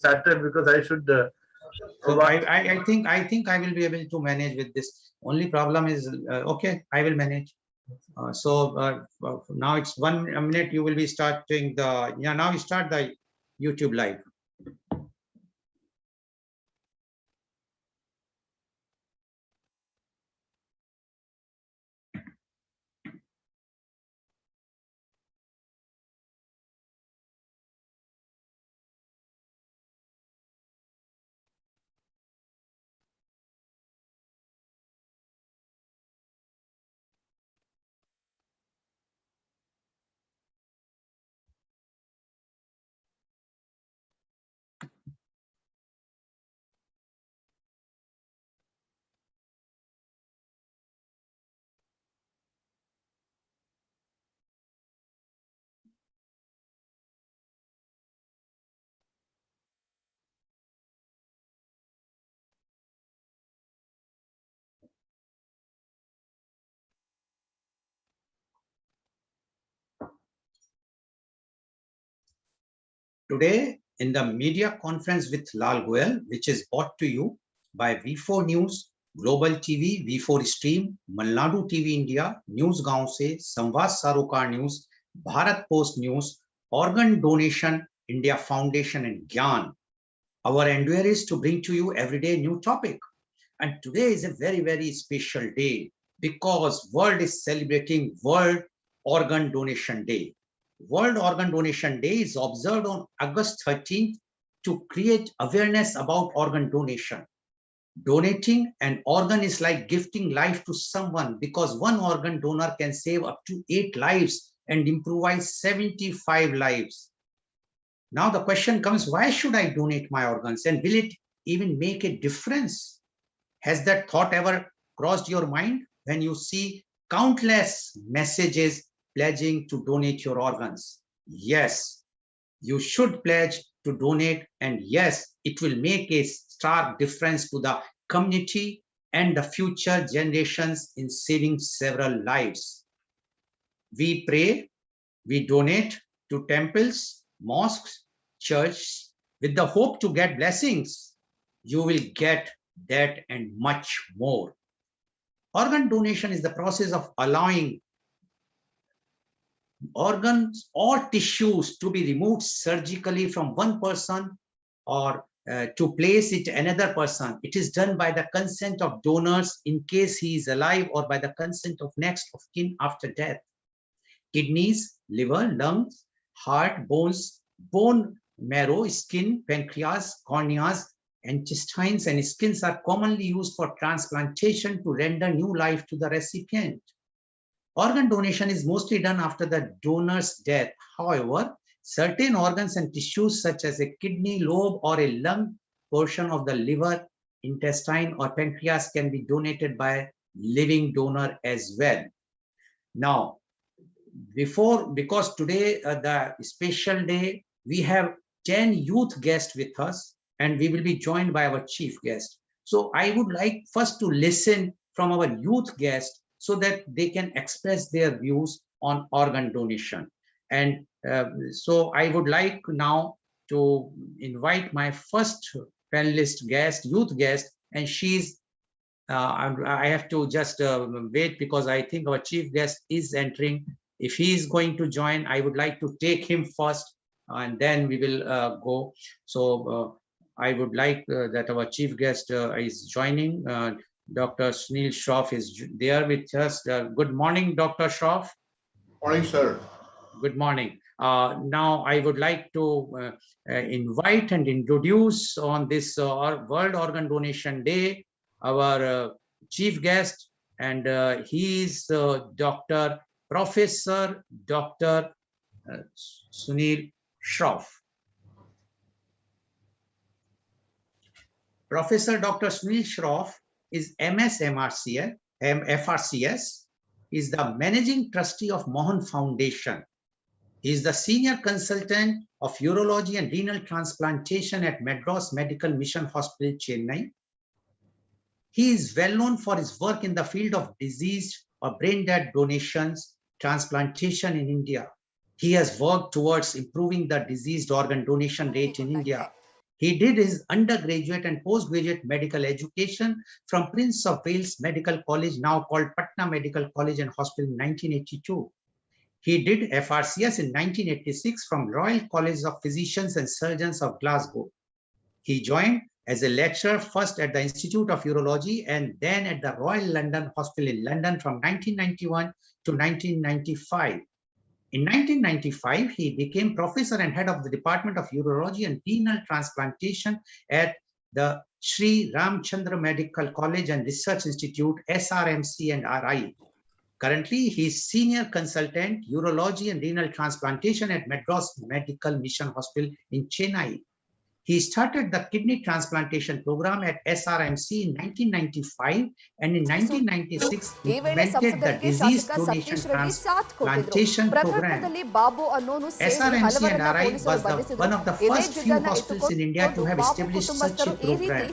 started because I should. So I think I will be able to manage with this. Only problem is okay. I will manage. Now it's 1 minute. You will be starting the now we start the YouTube live. Today, in the media conference with Lal Goel, which is brought to you by V4NEWS, Global TV, V4 Stream, Malnadu TV India, News Gaon Se, Samvad Sarokar News, Bharat Post News, Organ Donation India Foundation and Gyan. Our endeavor is to bring to you everyday new topic. And today is a very, very special day because world is celebrating World Organ Donation Day. World Organ Donation Day is observed on August 13th to create awareness about organ donation. Donating an organ is like gifting life to someone because one organ donor can save up to 8 lives and improvise 75 lives. Now the question comes, why should I donate my organs and will it even make a difference? Has that thought ever crossed your mind when you see countless messages pledging to donate your organs? Yes, you should pledge to donate, and yes, it will make a stark difference to the community and the future generations in saving several lives. We pray, we donate to temples, mosques, churches with the hope to get blessings. You will get that and much more. Organ donation is the process of allowing organs or tissues to be removed surgically from one person or to place it another person. It is done by the consent of donors in case he is alive or by the consent of next of kin after death. Kidneys, liver, lungs, heart, bones, bone marrow, skin, pancreas, corneas, intestines and skins are commonly used for transplantation to render new life to the recipient. Organ donation is mostly done after the donor's death. However, certain organs and tissues such as a kidney, lobe or a lung portion of the liver, intestine or pancreas can be donated by a living donor as well. Now, because today the special day, we have 10 youth guests with us and we will be joined by our chief guest. So I would like first to listen from our youth guest so that they can express their views on organ donation. And so I would like now to invite my first panelist guest, youth guest, and she's, I have to just wait because I think our chief guest is entering. If he is going to join, I would like to take him first and then we will go. So I would like that our chief guest is joining. Dr. Sunil Shroff is there with us. Good morning, Dr. Shroff. Morning, sir. Good morning. Now I would like to invite and introduce on this World Organ Donation Day our chief guest, and he is Professor Dr. Sunil Shroff. Professor Dr. Sunil Shroff is MS FRCS, is the Managing Trustee of Mohan Foundation. He is the Senior Consultant of Urology and Renal Transplantation at Madras Medical Mission Hospital, Chennai. He is well known for his work in the field of diseased or brain-dead donations, transplantation in India. He has worked towards improving the diseased organ donation rate in India. He did his undergraduate and postgraduate medical education from Prince of Wales Medical College, now called Patna Medical College and Hospital, in 1982. He did FRCS in 1986 from Royal College of Physicians and Surgeons of Glasgow. He joined as a lecturer first at the Institute of Urology and then at the Royal London Hospital in London from 1991 to 1995. In 1995, he became professor and head of the Department of Urology and Renal Transplantation at the Sri Ramchandra Medical College and Research Institute, SRMC and RI. Currently, he is Senior Consultant, Urology and Renal Transplantation at Madras Medical Mission Hospital in Chennai. He started the kidney transplantation program at SRMC in 1995 and in 1996 implemented the disease donation transplantation program. SRMC and RI was one of the first few hospitals in India to have established such a program.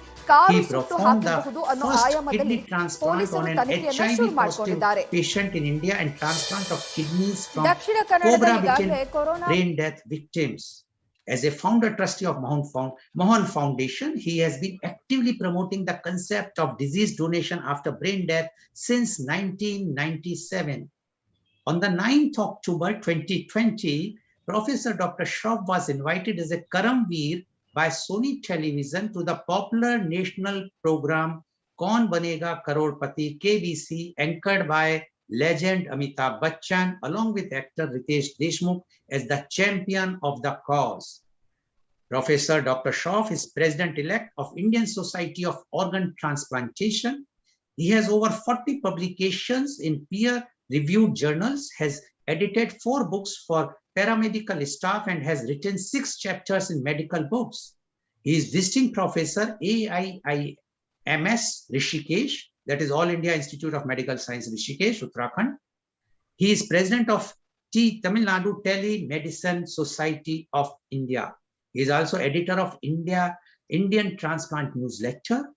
He performed the first kidney transplant on an HIV positive patient in India and transplant of kidneys from cobra-bitten brain death victims. As a founder trustee of Mohan Foundation, he has been actively promoting the concept of disease donation after brain death since 1997. On the 9th October 2020, Professor Dr. Shroff was invited as a Karamveer by Sony Television to the popular national program Kaun Banega Crorepati KBC, anchored by legend Amitabh Bachchan along with actor Ritesh Deshmukh as the champion of the cause. Professor Dr. Shroff is president-elect of Indian Society of Organ Transplantation. He has over 40 publications in peer-reviewed journals, has edited 4 books for paramedical staff and has written 6 chapters in medical books. He is visiting professor AIIMS Rishikesh, that is All India Institute of Medical Science Rishikesh, Uttarakhand. He is president of Tamil Nadu Telemedicine Society of India. He is also editor of Indian Transplant Newsletter.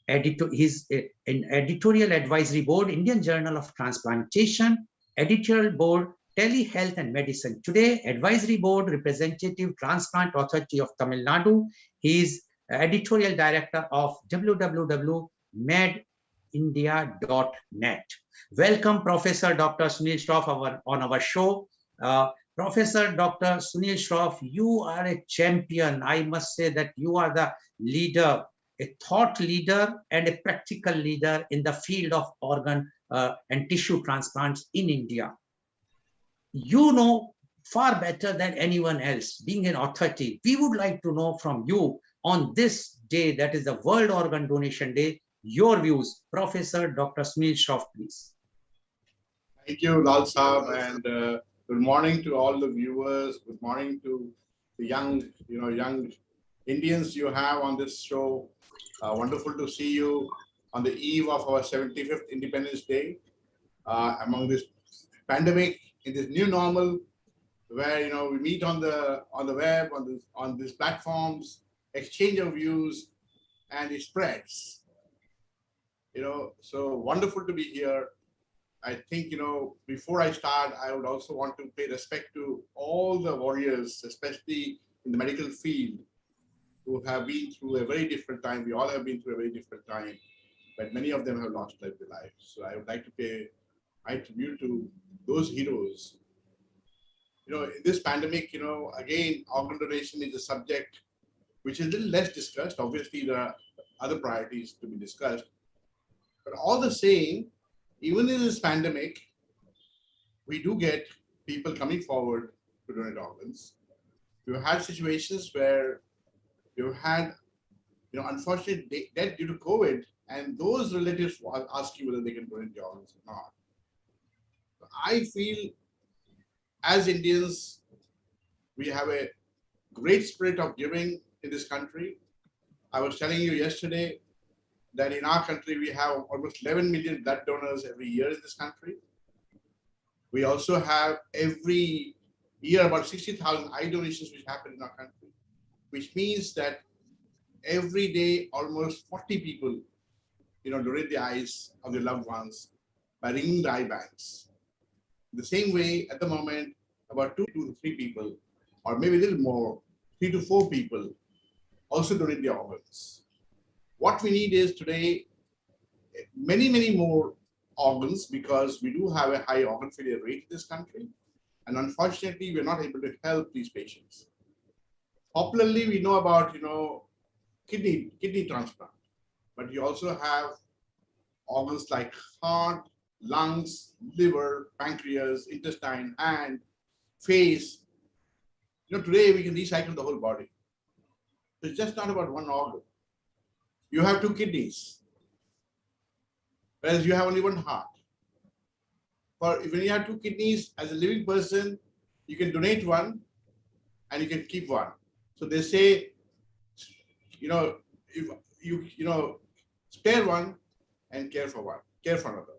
He is an editorial advisory board, Indian Journal of Transplantation, editorial board, Telehealth and Medicine Today, advisory board representative, Transplant Authority of Tamil Nadu. He is editorial director of www.medindia.net. Welcome, Professor Dr. Sunil Shroff on our show. Professor Dr. Sunil Shroff, you are a champion. I must say that you are the leader, a thought leader and a practical leader in the field of organ and tissue transplants in India. You know far better than anyone else, being an authority. We would like to know from you on this day, that is the World Organ Donation Day, your views. Professor Dr. Sunil Shroff, please. Thank you, Lal Saab, and good morning to all the viewers. Good morning to the young Indians you have on this show. Wonderful to see you on the eve of our 75th Independence Day. Among this pandemic, in this new normal, where we meet on the web, on these platforms, exchange of views, and it spreads. So wonderful to be here. I think, before I start, I would also want to pay respect to all the warriors, especially in the medical field, who have been through a very different time. We all have been through a very different time, but many of them have lost their lives. So I would like to pay my tribute to those heroes. In this pandemic, again, organ donation is a subject which is a little less discussed. Obviously, there are other priorities to be discussed. But all the same, even in this pandemic, we do get people coming forward to donate organs. We've had situations where we've had, unfortunate death due to COVID, and those relatives are asking whether they can donate the organs or not. I feel, as Indians, we have a great spirit of giving in this country. I was telling you yesterday that in our country, we have almost 11 million blood donors every year in this country. We also have every year about 60,000 eye donations which happen in our country, which means that every day almost 40 people donate the eyes of their loved ones by ringing the eye banks. The same way, at the moment, about 2 to 3 people, or maybe a little more, 3 to 4 people also donate their organs. What we need is today many, many more organs, because we do have a high organ failure rate in this country. And unfortunately, we're not able to help these patients. Popularly, we know about, kidney transplant, but you also have organs like heart, lungs, liver, pancreas, intestine, hand, face. Today we can recycle the whole body. It's just not about one organ. You have 2 kidneys, whereas you have only 1 heart. When you have 2 kidneys, as a living person, you can donate 1 and you can keep 1. So they say, if you spare 1 and care for another,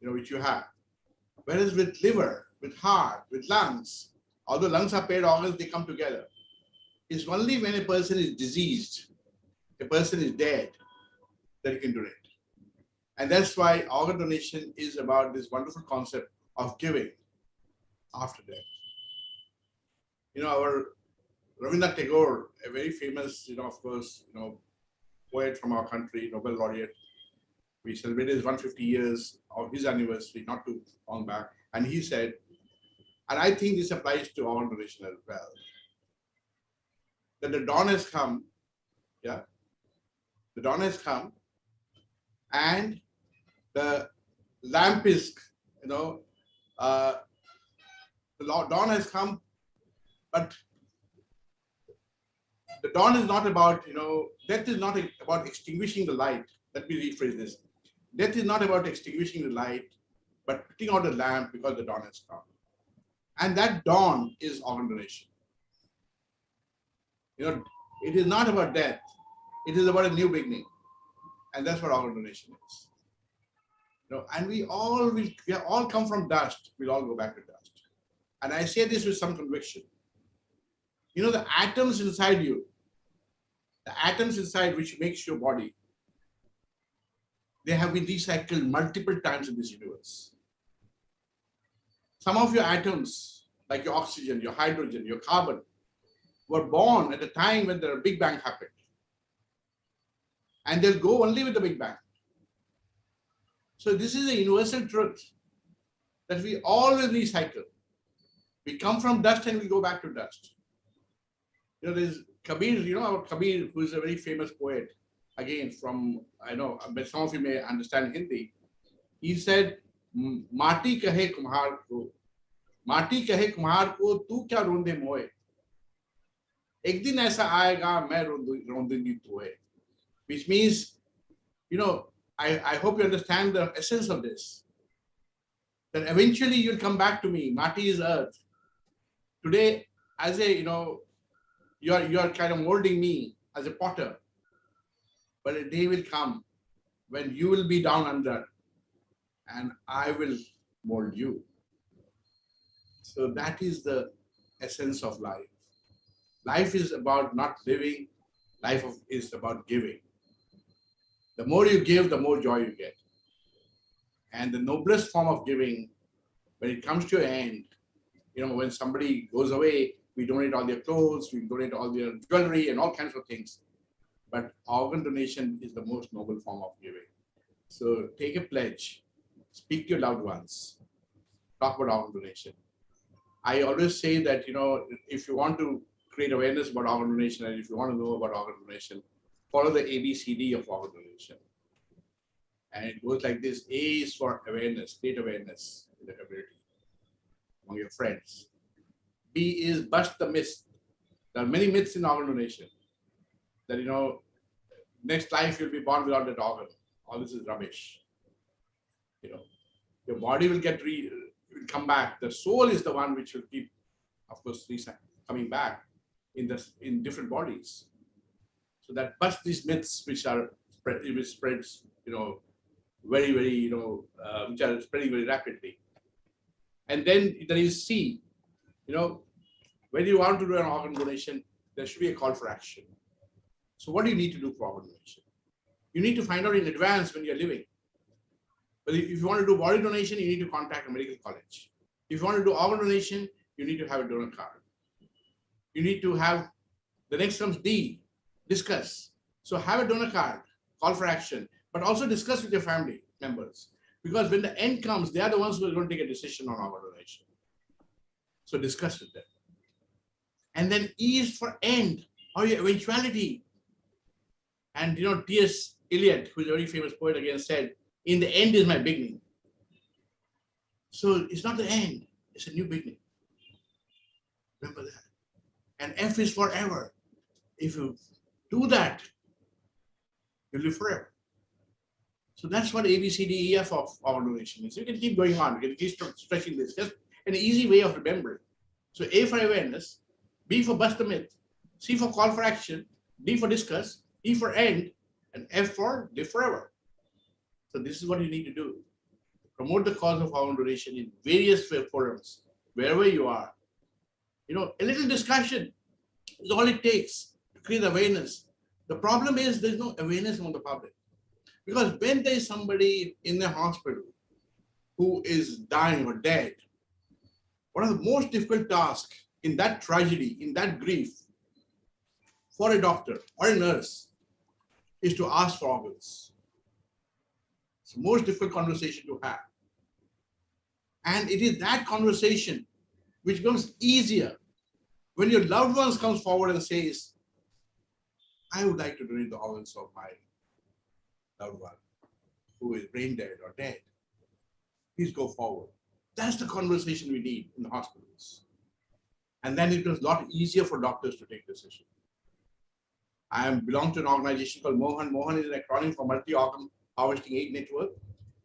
which you have. Whereas with liver, with heart, with lungs, although lungs are paired organs, they come together. It's only when a person is diseased, a person is dead, that you can donate. And that's why organ donation is about this wonderful concept of giving after death. Our Rabindranath Tagore, a very famous, of course, poet from our country, Nobel laureate. We celebrated his 150 years of his anniversary not too long back. And he said, and I think this applies to organ donation as well, that the dawn has come, the dawn has come, and the lamp is, the dawn has come, but the dawn is not about, death is not about extinguishing the light. Let me rephrase this. Death is not about extinguishing the light, but putting out a lamp because the dawn has come. And that dawn is organ donation. It is not about death. It is about a new beginning. And that's what organ donation is. And we all come from dust. We'll all go back to dust. And I say this with some conviction. The atoms inside you, the atoms inside which makes your body, they have been recycled multiple times in this universe. Some of your atoms, like your oxygen, your hydrogen, your carbon, were born at a time when the Big Bang happened. And they'll go only with the Big Bang. So this is a universal truth that we always recycle. We come from dust and we go back to dust. There's Kabir, about Kabir, who is a very famous poet, again from, I know, but some of you may understand Hindi. He said, Mati kahe kumhar ko, tu kya ronde moe. Ek din aisa aayega, main rondungi tuhe. Which means, I hope you understand the essence of this. That eventually you'll come back to me. Mati is earth. Today, as a, you are kind of molding me as a potter. But a day will come when you will be down under and I will mold you. So that is the essence of life. Life is about not living. Life is about giving. The more you give, the more joy you get. And the noblest form of giving, when it comes to an end, when somebody goes away, we donate all their clothes, we donate all their jewelry and all kinds of things. But organ donation is the most noble form of giving. So take a pledge, speak to your loved ones, talk about organ donation. I always say that, if you want to create awareness about organ donation and if you want to know about organ donation, follow the ABCD of organ donation. And it goes like this. A is for awareness, create awareness in the community, among your friends. B is bust the myths. There are many myths in organ donation. That, next life you'll be born without that organ. All this is rubbish. Your body will will come back. The soul is the one which will keep, of course, coming back in different bodies. So that bust these myths which spreads, very, very, which are spreading very rapidly. And then there is C. When you want to do an organ donation, there should be a call for action. So what do you need to do for organ donation? You need to find out in advance when you're living. But if you want to do body donation, you need to contact a medical college. If you want to do organ donation, you need to have a donor card. You need to have, the next comes D, discuss. So have a donor card, call for action, but also discuss with your family members. Because when the end comes, they are the ones who are going to take a decision on our donation. So discuss with them. And then E is for end or your eventuality. And T.S. Eliot, who is a very famous poet, again said, in the end is my beginning. So it's not the end, it's a new beginning. Remember that. And F is forever. If you do that, you live forever. So that's what A, B, C, D, E, F of our donation is. You can keep going on. You can keep stretching this. Just an easy way of remembering. So A for awareness, B for bust the myth, C for call for action, D for discuss, E for end, and F for live forever. So this is what you need to do. Promote the cause of our donation in various forums, wherever you are. A little discussion is all it takes to create awareness. The problem is there's no awareness among the public. Because when there's somebody in the hospital who is dying or dead, one of the most difficult tasks in that tragedy, in that grief, for a doctor or a nurse is to ask for organs. It's the most difficult conversation to have. And it is that conversation which becomes easier when your loved ones comes forward and says, I would like to donate the organs of my loved one who is brain dead or dead. Please go forward. That's the conversation we need in the hospitals. And then it becomes a lot easier for doctors to take decisions. I belong to an organization called Mohan. Mohan is an acronym for Multi-Organ Harvesting Aid Network.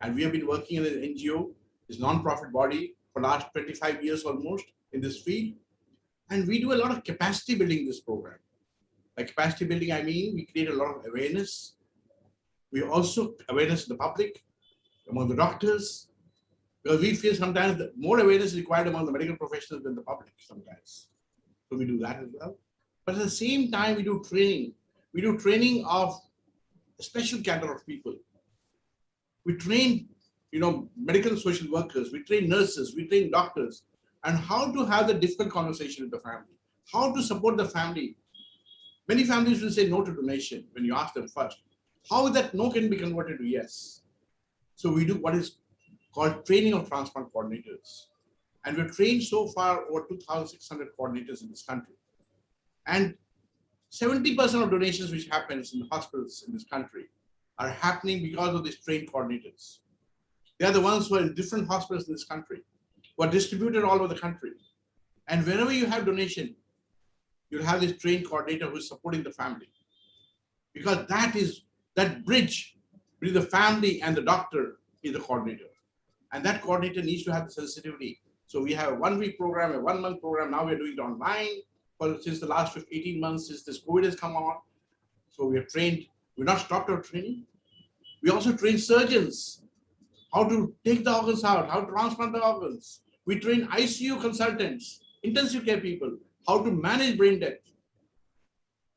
And we have been working in an NGO, this non-profit body, for the last 25 years almost in this field. And we do a lot of capacity building in this program. By capacity building, I mean we create a lot of awareness. We also awareness in the public, among the doctors, because we feel sometimes that more awareness is required among the medical professionals than the public sometimes. So we do that as well. But at the same time, we do training. We do training of a special cadre of people. We train, medical social workers. We train nurses. We train doctors, and how to have the difficult conversation with the family. How to support the family. Many families will say no to donation when you ask them first. How that no can be converted to yes. So we do what is called training of transplant coordinators. And we've trained so far over 2,600 coordinators in this country. And 70% of donations which happens in the hospitals in this country are happening because of these trained coordinators. They are the ones who are in different hospitals in this country, who are distributed all over the country. And wherever you have donation, you'll have this trained coordinator who is supporting the family. Because that bridge between the family and the doctor is the coordinator. And that coordinator needs to have the sensitivity. So we have a 1-week program, a 1-month program. Now we're doing it online since the last 18 months, since this COVID has come on. So we have trained, we've not stopped our training. We also train surgeons, how to take the organs out, how to transplant the organs. We train ICU consultants, intensive care people, how to manage brain death.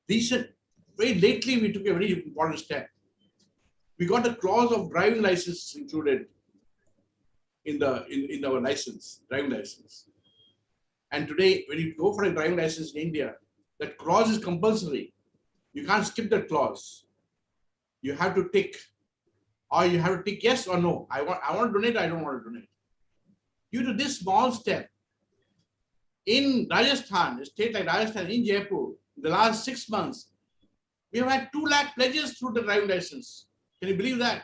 Very lately, we took a very important step. We got a clause of driving license included in our license, driving license. And today, when you go for a driving license in India, that clause is compulsory. You can't skip that clause. You have to tick, or you have to tick yes or no. I want to donate, I don't want to donate. Due to this small step, in Rajasthan, a state like Rajasthan, in Jaipur, in the last 6 months, we have had 2 lakh pledges through the driving license. Can you believe that?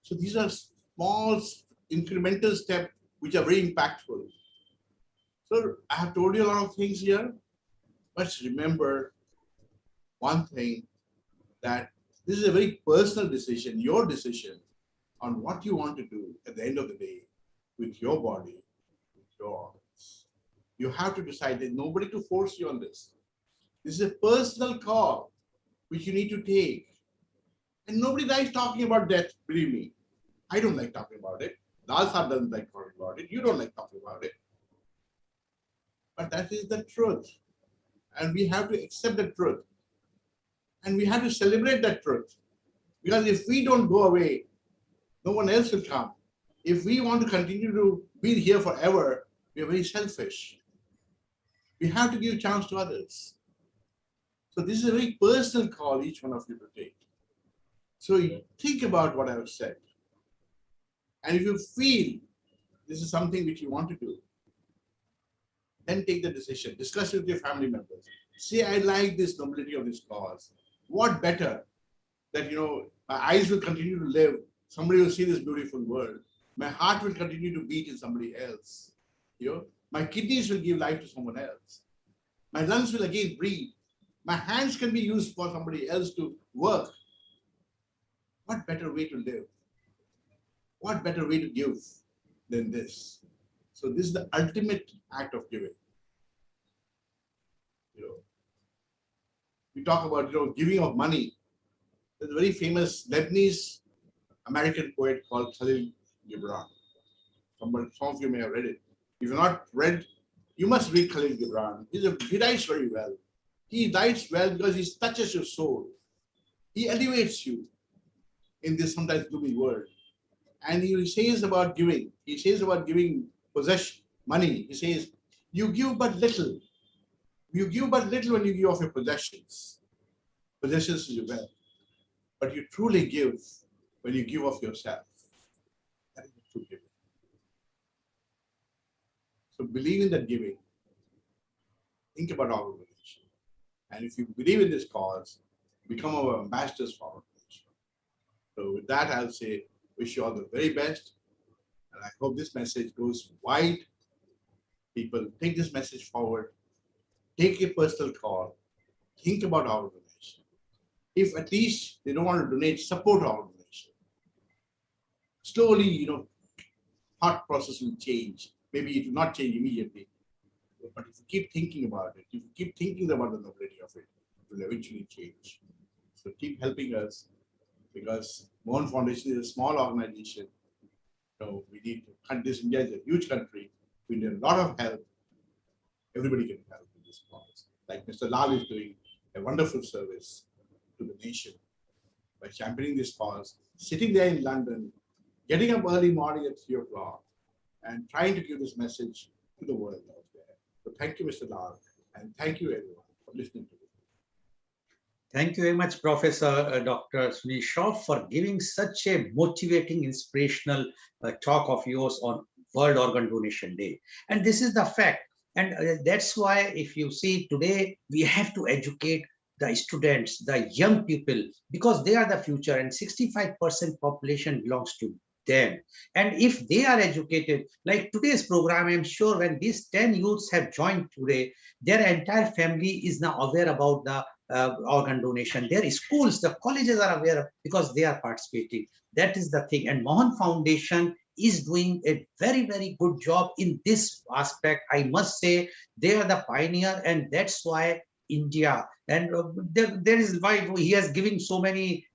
So these are small incremental steps which are very impactful. So I have told you a lot of things here, but remember one thing, that this is a very personal decision, your decision on what you want to do at the end of the day with your body, with your organs. You have to decide. There's nobody to force you on this. This is a personal call which you need to take. And nobody likes talking about death, believe me. I don't like talking about it. Lal Saab doesn't like talking about it. You don't like talking about it. But that is the truth. And we have to accept the truth. And we have to celebrate that truth. Because if we don't go away, no one else will come. If we want to continue to be here forever, we are very selfish. We have to give a chance to others. So this is a very personal call each one of you to take. So you think about what I have said. And if you feel this is something which you want to do, then take the decision. Discuss with your family members. Say, I like this nobility of this cause. What better that, my eyes will continue to live. Somebody will see this beautiful world. My heart will continue to beat in somebody else. My kidneys will give life to someone else. My lungs will again breathe. My hands can be used for somebody else to work. What better way to live? What better way to give than this? So this is the ultimate act of giving. We talk about giving of money. There's a very famous Lebanese American poet called Khalil Gibran. Some of you may have read it. If you've not read, you must read Khalil Gibran. He writes very well. He writes well because he touches your soul. He elevates you in this sometimes gloomy world. And he says about giving. He says about giving possession, money. He says, you give but little. You give but little when you give of your possessions. Possessions is your wealth. But you truly give when you give of yourself. That is the true giving. So believe in that giving. Think about our organization. And if you believe in this cause, become our ambassadors for our organization. So with that, I'll say, wish you all the very best. And I hope this message goes wide. People take this message forward. Take a personal call. Think about our organization. If at least they don't want to donate, support our organization. Slowly, thought process will change. Maybe it will not change immediately. But if you keep thinking about it, if you keep thinking about the nobility of it, it will eventually change. So keep helping us, because Mohan Foundation is a small organization. So we need to, this India is a huge country. We need a lot of help. Everybody can help in this cause. Like Mr. Lal is doing a wonderful service to the nation by championing this cause, sitting there in London, getting up early morning at 3 o'clock and trying to give this message to the world out there. So thank you, Mr. Lal, and thank you everyone for listening to me. Thank you very much, Professor Dr. Sunil Shroff, for giving such a motivating, inspirational talk of yours on World Organ Donation Day. And this is the fact. And that's why, if you see today, we have to educate the students, the young people, because they are the future, and 65% population belongs to them. And if they are educated, like today's program, I'm sure when these 10 youths have joined today, their entire family is now aware about the organ donation. Their schools, the colleges are aware because they are participating. That is the thing. And Mohan Foundation is doing a very, very good job in this aspect. I must say they are the pioneer, and that's why India, and there is why he has given so many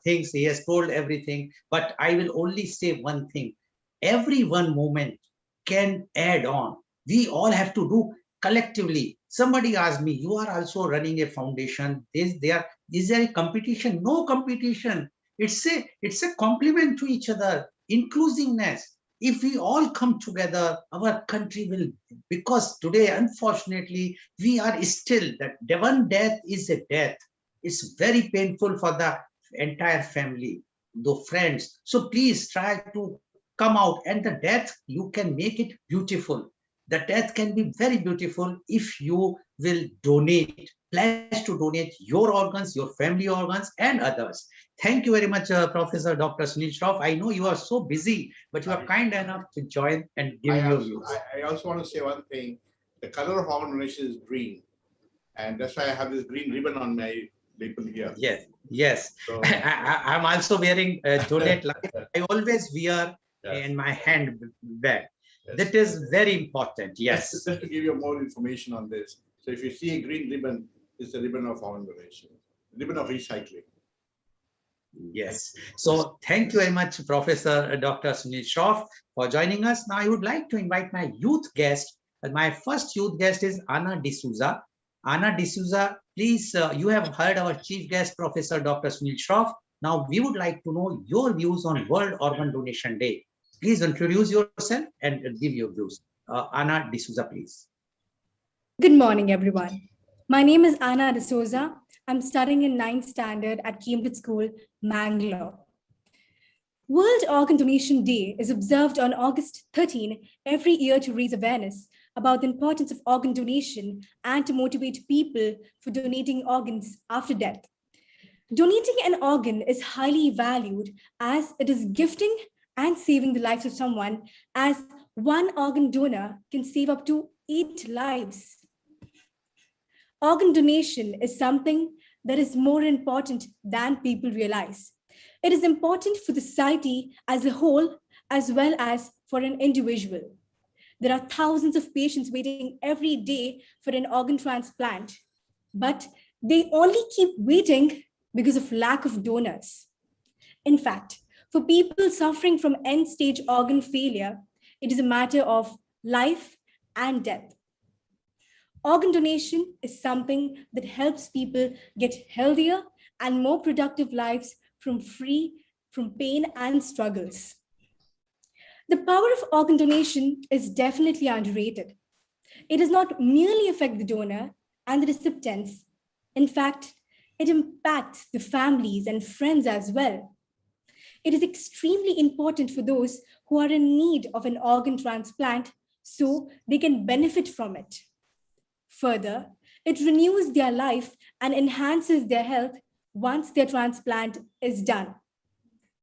things. He has told everything, but I will only say one thing. Every one moment can add on. We all have to do collectively. Somebody asked me, you are also running a foundation. Is there a competition? No competition. It's a complement to each other. Inclusiveness. If we all come together, our country will, because today, unfortunately, we are still, that one death is a death. It's very painful for the entire family, the friends. So please try to come out, and the death, you can make it beautiful. The death can be very beautiful if you will donate, pledge to donate your organs, your family organs, and others. Thank you very much, Professor Dr. Sunil Shroff. I know you are so busy, but you are kind enough to join and give your views. I also want to say one thing. The color of organ donation is green. And that's why I have this green ribbon on my label here. Yes. So, I'm also wearing Donate Life. I always wear in my hand bag. Yes. That is very important. Yes. Just to give you more information on this. So if you see a green ribbon, it's a ribbon of organ donation, ribbon of recycling. Yes. So thank you very much, Professor Dr. Sunil Shroff, for joining us. Now I would like to invite my youth guest. My first youth guest is Anna D'Souza. Anna D'Souza, please, you have heard our chief guest, Professor Dr. Sunil Shroff. Now we would like to know your views on World Organ Donation Day. Please introduce yourself and give your views. Anna D'Souza, please. Good morning, everyone. My name is Anna D'Souza. I'm studying in 9th standard at Cambridge School, Mangalore. World Organ Donation Day is observed on August 13 every year to raise awareness about the importance of organ donation and to motivate people for donating organs after death. Donating an organ is highly valued as it is gifting and saving the lives of someone, as one organ donor can save up to 8 lives. Organ donation is something that is more important than people realize. It is important for the society as a whole, as well as for an individual. There are thousands of patients waiting every day for an organ transplant, but they only keep waiting because of lack of donors. In fact, for people suffering from end-stage organ failure, it is a matter of life and death. Organ donation is something that helps people get healthier and more productive lives free from pain and struggles. The power of organ donation is definitely underrated. It does not merely affect the donor and the recipients. In fact, it impacts the families and friends as well. It is extremely important for those who are in need of an organ transplant so they can benefit from it. Further, it renews their life and enhances their health once their transplant is done.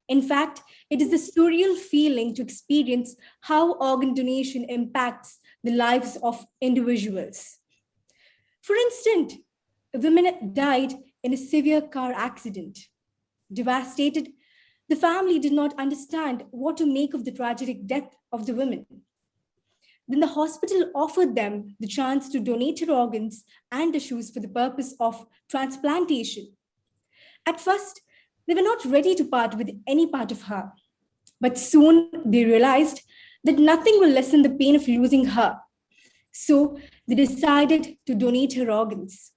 In fact, it is a surreal feeling to experience how organ donation impacts the lives of individuals. For instance, a woman died in a severe car accident. Devastated, the family did not understand what to make of the tragic death of the woman. Then the hospital offered them the chance to donate her organs and tissues for the purpose of transplantation. At first, they were not ready to part with any part of her, but soon they realized that nothing will lessen the pain of losing her. So they decided to donate her organs.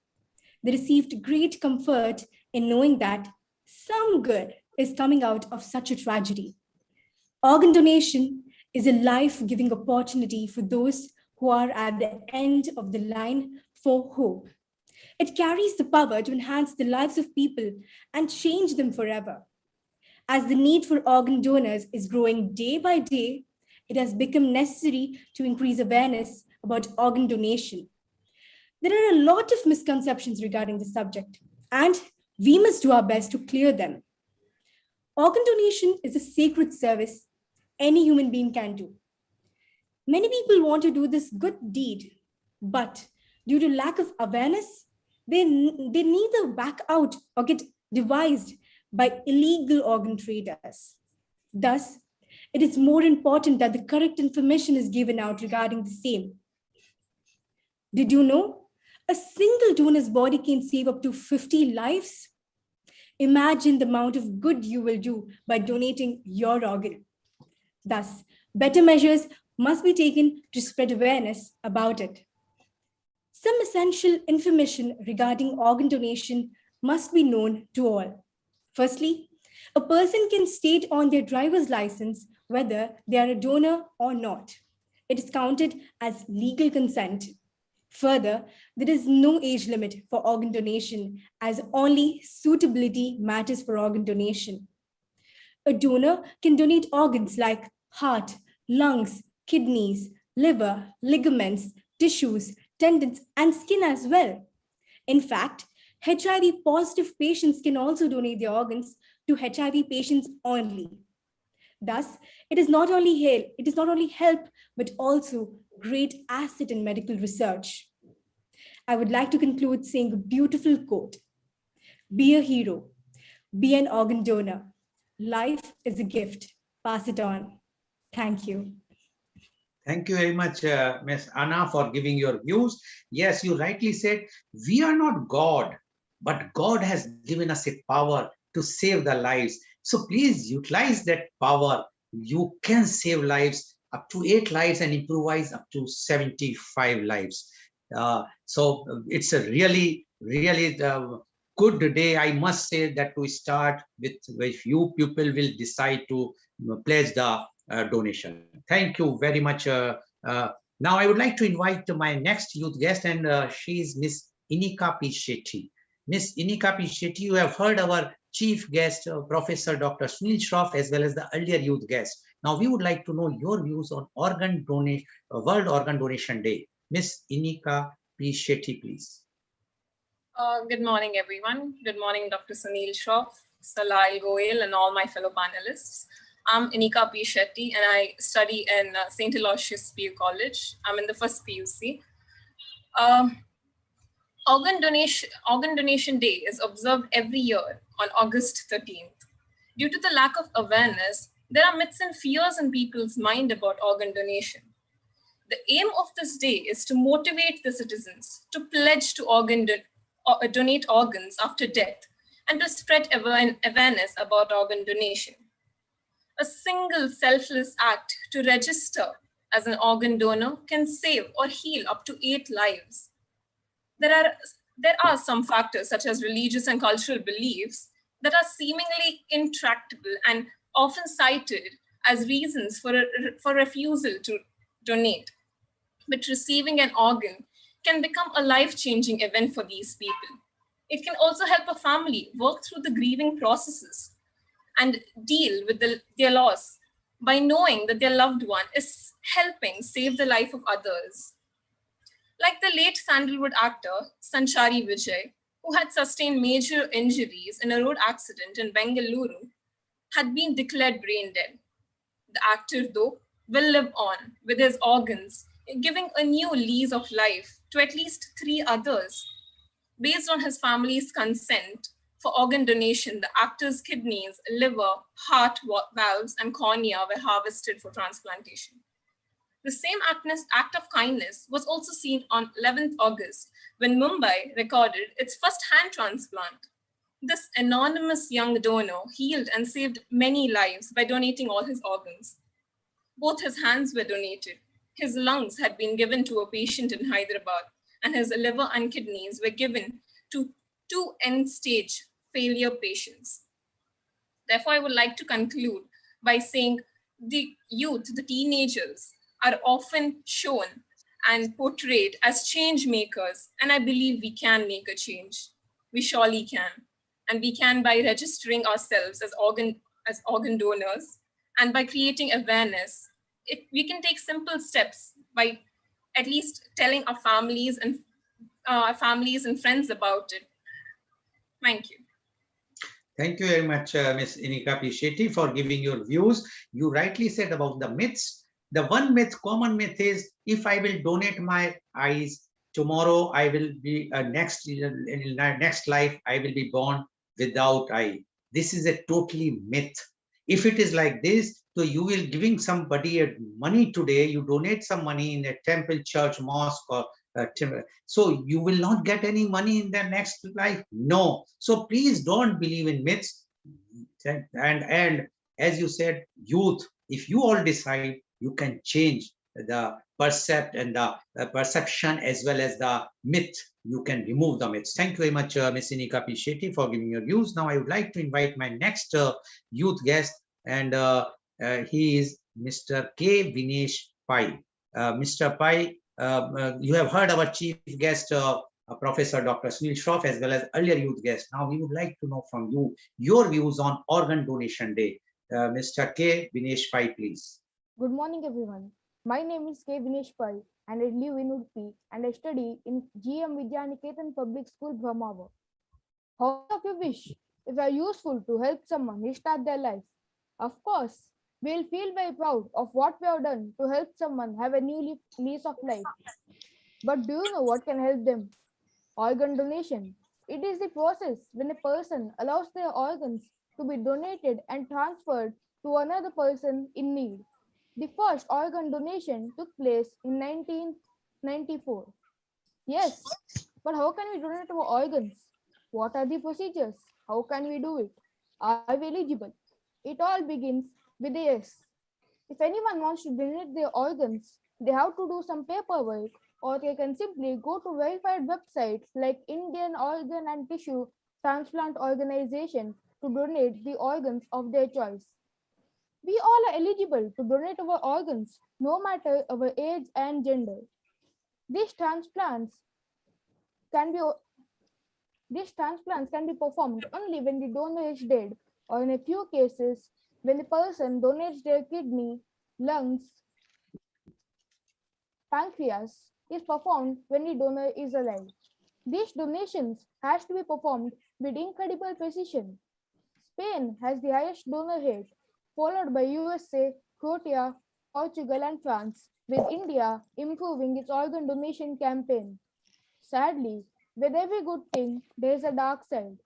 They received great comfort in knowing that some good is coming out of such a tragedy. Organ donation is a life-giving opportunity for those who are at the end of the line for hope. It carries the power to enhance the lives of people and change them forever. As the need for organ donors is growing day by day, it has become necessary to increase awareness about organ donation. There are a lot of misconceptions regarding the subject, and we must do our best to clear them. Organ donation is a sacred service any human being can do. Many people want to do this good deed, but due to lack of awareness, they neither back out or get devised by illegal organ traders. Thus, it is more important that the correct information is given out regarding the same. Did you know a single donor's body can save up to 50 lives? Imagine the amount of good you will do by donating your organ. Thus, better measures must be taken to spread awareness about it. Some essential information regarding organ donation must be known to all. Firstly, a person can state on their driver's license whether they are a donor or not. It is counted as legal consent. Further, there is no age limit for organ donation, as only suitability matters for organ donation. A donor can donate organs like heart, lungs, kidneys, liver, ligaments, tissues, tendons, and skin as well. In fact, HIV positive patients can also donate their organs to HIV patients only. Thus, it is not only help, but also great asset in medical research. I would like to conclude saying a beautiful quote: be a hero, be an organ donor. Life is a gift, pass it on. Thank you. Thank you very much, Ms. Anna, for giving your views. Yes, you rightly said, we are not God, but God has given us a power to save the lives. So please utilize that power. You can save lives up to 8 lives and improvise up to 75 lives. So it's a really good day. I must say that we start with few people will decide to pledge the donation. Thank you very much. Now I would like to invite my next youth guest, and she is Miss Inika P. Shetty. Miss Inika P. Shetty, you have heard our chief guest, Professor Dr. Sunil Shroff, as well as the earlier youth guest. Now, we would like to know your views on World Organ Donation Day. Miss Inika P. Shetty, please. Good morning, everyone. Good morning, Dr. Sunil Shroff, Salai Goel, and all my fellow panelists. I'm Inika P. Shetty, and I study in St. Aloysius PU College. I'm in the first PUC. Organ Donation Day is observed every year on August 13th. Due to the lack of awareness, there are myths and fears in people's mind about organ donation. The aim of this day is to motivate the citizens to pledge to donate organs after death and to spread awareness about organ donation. A single selfless act to register as an organ donor can save or heal up to 8 lives. There are some factors such as religious and cultural beliefs that are seemingly intractable and often cited as reasons for refusal to donate. But receiving an organ can become a life-changing event for these people. It can also help a family work through the grieving processes and deal with their loss by knowing that their loved one is helping save the life of others. Like the late sandalwood actor, Sanchari Vijay, who had sustained major injuries in a road accident in Bengaluru, had been declared brain dead. The actor, though, will live on with his organs, giving a new lease of life to at least 3 others. Based on his family's consent for organ donation, the actor's kidneys, liver, heart valves, and cornea were harvested for transplantation. The same act of kindness was also seen on 11th August when Mumbai recorded its first hand transplant. This anonymous young donor healed and saved many lives by donating all his organs. Both his hands were donated. His lungs had been given to a patient in Hyderabad, and his liver and kidneys were given to 2 end-stage failure patients. Therefore, I would like to conclude by saying the youth, the teenagers, are often shown and portrayed as change makers, and I believe we can make a change. We surely can. And we can by registering ourselves as organ donors and by creating awareness. We can take simple steps by at least telling our families and friends about it. Thank you. Thank you very much, Ms. Inika P. Shetty, for giving your views. You rightly said about the myths. The one common myth is, if I will donate my eyes, tomorrow I will be next life, I will be born without eye. This is a totally myth. If it is like this, so you will giving somebody money today, you donate some money in a temple, church, mosque, or so you will not get any money in the next life. No. So please don't believe in myths. And as you said, youth, if you all decide, you can change the perception as well as the myth. You can remove the myths. Thank you very much, Ms. Inika P. Shetty, for giving your views. Now I would like to invite my next youth guest, and he is Mr. K. Vinesh Pai. Mr. Pai, you have heard our chief guest, Professor Dr. Sunil Shroff, as well as earlier youth guest. Now we would like to know from you your views on Organ Donation Day. Mr. K. Vinesh Pai, please. Good morning, everyone. My name is K. Vinesh Pai, and I live in Udupi, and I study in GM Vidyaniketan Public School, Brahmava. How many of you wish, if you are useful to help someone restart their life? Of course, we will feel very proud of what we have done to help someone have a new lease of life. But do you know what can help them? Organ donation. It is the process when a person allows their organs to be donated and transferred to another person in need. The first organ donation took place in 1994. Yes, but how can we donate our organs? What are the procedures? How can we do it? Are we eligible? It all begins with a yes. If anyone wants to donate their organs, they have to do some paperwork, or they can simply go to verified websites like Indian Organ and Tissue Transplant Organization to donate the organs of their choice. We all are eligible to donate our organs, no matter our age and gender. These transplants can be these transplants can be performed only when the donor is dead, or in a few cases, when the person donates their kidney, lungs, pancreas, is performed when the donor is alive. These donations has to be performed with incredible precision. Spain has the highest donor rate, followed by USA, Croatia, Portugal, and France, with India improving its organ donation campaign. Sadly, with every good thing, there is a dark side.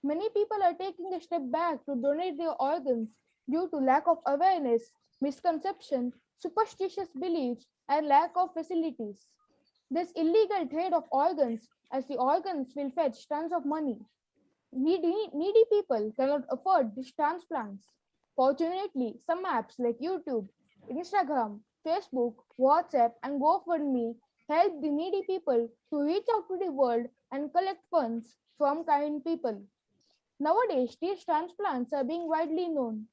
Many people are taking a step back to donate their organs due to lack of awareness, misconception, superstitious beliefs, and lack of facilities. This illegal trade of organs, as the organs will fetch tons of money. Needy people cannot afford these transplants. Fortunately, some apps like YouTube, Instagram, Facebook, WhatsApp, and GoFundMe help the needy people to reach out to the world and collect funds from kind people. Nowadays, these transplants are being widely known.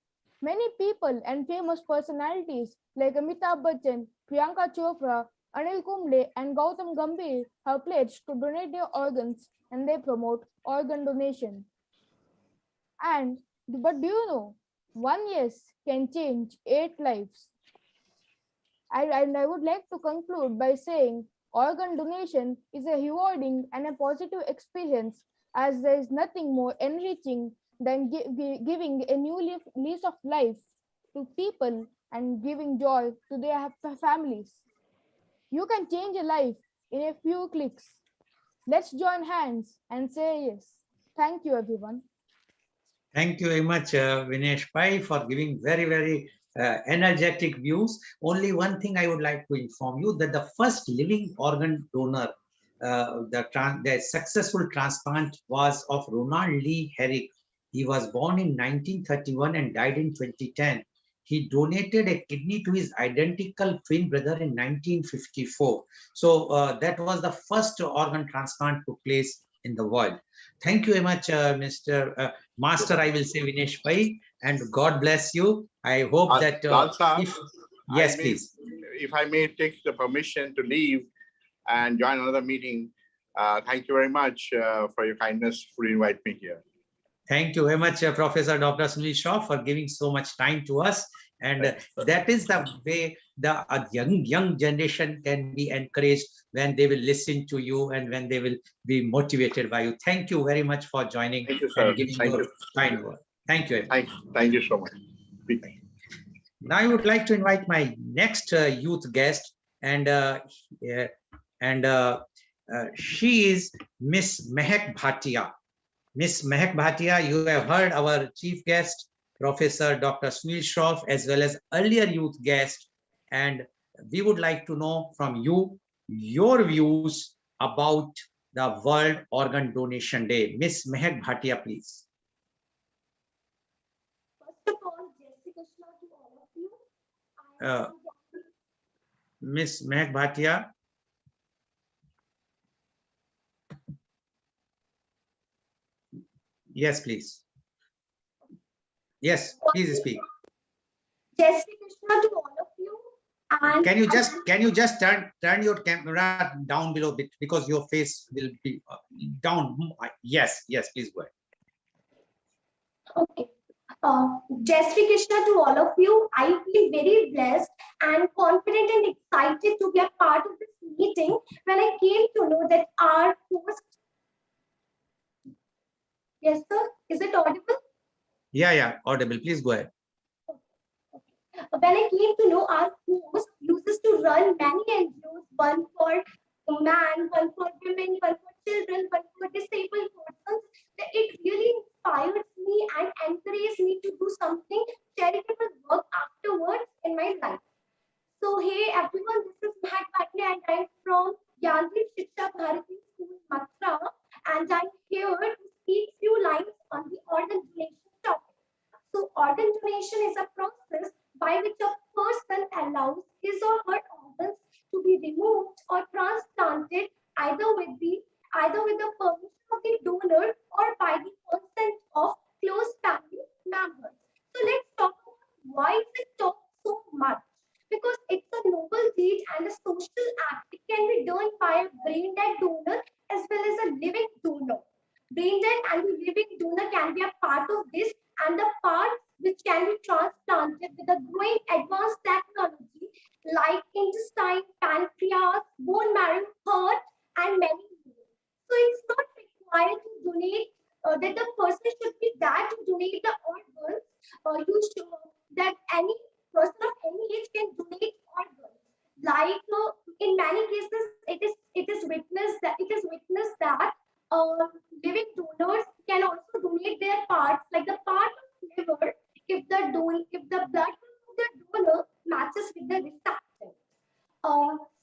Many people and famous personalities like Amitabh Bachchan, Priyanka Chopra, Anil Kumble, and Gautam Gambhir have pledged to donate their organs, and they promote organ donation. And but do you know, one yes can change 8 lives. And I would like to conclude by saying organ donation is a rewarding and a positive experience, as there is nothing more enriching than giving a new lease of life to people and giving joy to their families. You can change a life in a few clicks. Let's join hands and say yes. Thank you, everyone. Thank you very much, Vinesh Pai, for giving very energetic views. Only one thing I would like to inform you, that the first living organ donor, the successful transplant was of Ronald Lee Herrick. He was born in 1931 and died in 2010. He donated a kidney to his identical twin brother in 1954. So that was the first organ transplant took place in the world. Thank you very much, Mr. Master, I will say, Vinesh Pai, and God bless you. I hope that yes, please. If I may take the permission to leave and join another meeting, thank you very much for your kindness to invite me here. Thank you very much, Professor Dr. Sunil Shaw, for giving so much time to us. And that is the way the young generation can be encouraged, when they will listen to you and when they will be motivated by you. Thank you very much for joining and giving your kind word. Thank you. Thank you so much. Now I would like to invite my next youth guest, and she is Miss Mehak Bhatia. Miss Mehak Bhatia, you have heard our chief guest, Professor Dr. Sunil Shroff, as well as earlier youth guest. And we would like to know from you your views about the World Organ Donation Day. Miss Mehak Bhatia, please. First of all, Jai Shri Krishna to all of you. Miss Mehak Bhatia. Yes, please. Yes, please speak. Jai Shri Krishna to all of you. And can you just turn your camera down below a bit, because your face will be down. Yes, please go ahead. Okay. Jai Shri Krishna to all of you. I feel very blessed and confident and excited to be a part of this meeting when I came to know that our host. Yes, sir. Is it audible? Yeah, audible. Please go ahead. When I came to know our host uses to run many NGOs, one for man, one for women, one for children, one for disabled persons, that it really inspires me and encourages me to do something charitable work afterwards in my life. So hey everyone, this is Mehak Bhatia and I'm from Yandrit Shiksha Bharati School, Mathura, and I'm here to speak few lines on the organ donation topic. So organ donation is a process by which a person allows his or her organs to be removed or transplanted either with the permission of the donor or by the consent of close family members. So let's talk about why is it talked so much? Because it's a noble deed and a social act. It can be done by a brain dead donor as well as that the person should be there to donate the organs. You show that any person of any age can donate organs. Like in many cases, it is witnessed that living donors can also donate their parts, like the part of liver, if the blood of the donor matches with the recipient.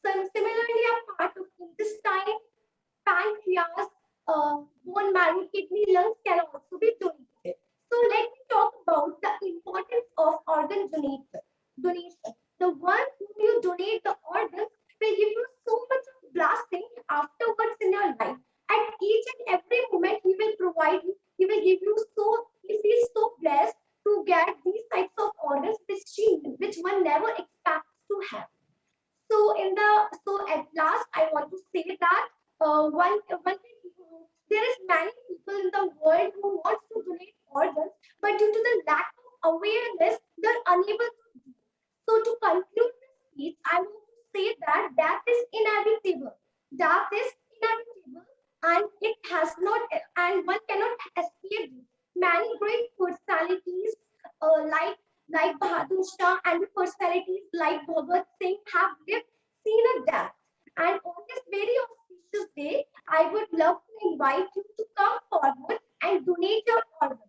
Similarly, a part of intestine, pancreas, bone marrow, kidney, lungs can also be donated. So let me talk about the importance of donation. The one whom you donate the organs will give you so much of blessing afterwards in your life. At each and every moment, he will provide you. He will give you so. He feels so blessed to get these types of organs, which one never expects to have. So at last, I want to say that one thing, there is many people in the world who wants to donate organs, but due to the lack of awareness, they're unable to do. So to conclude this speech, I want to say that death is inevitable. Death is inevitable, and it has not, and one cannot escape it. Many great personalities, like Bahadur Shah, and the personalities like Bhagat Singh have lived, seen a death. And on this very auspicious day, I would love to invite you to come forward and donate your organs.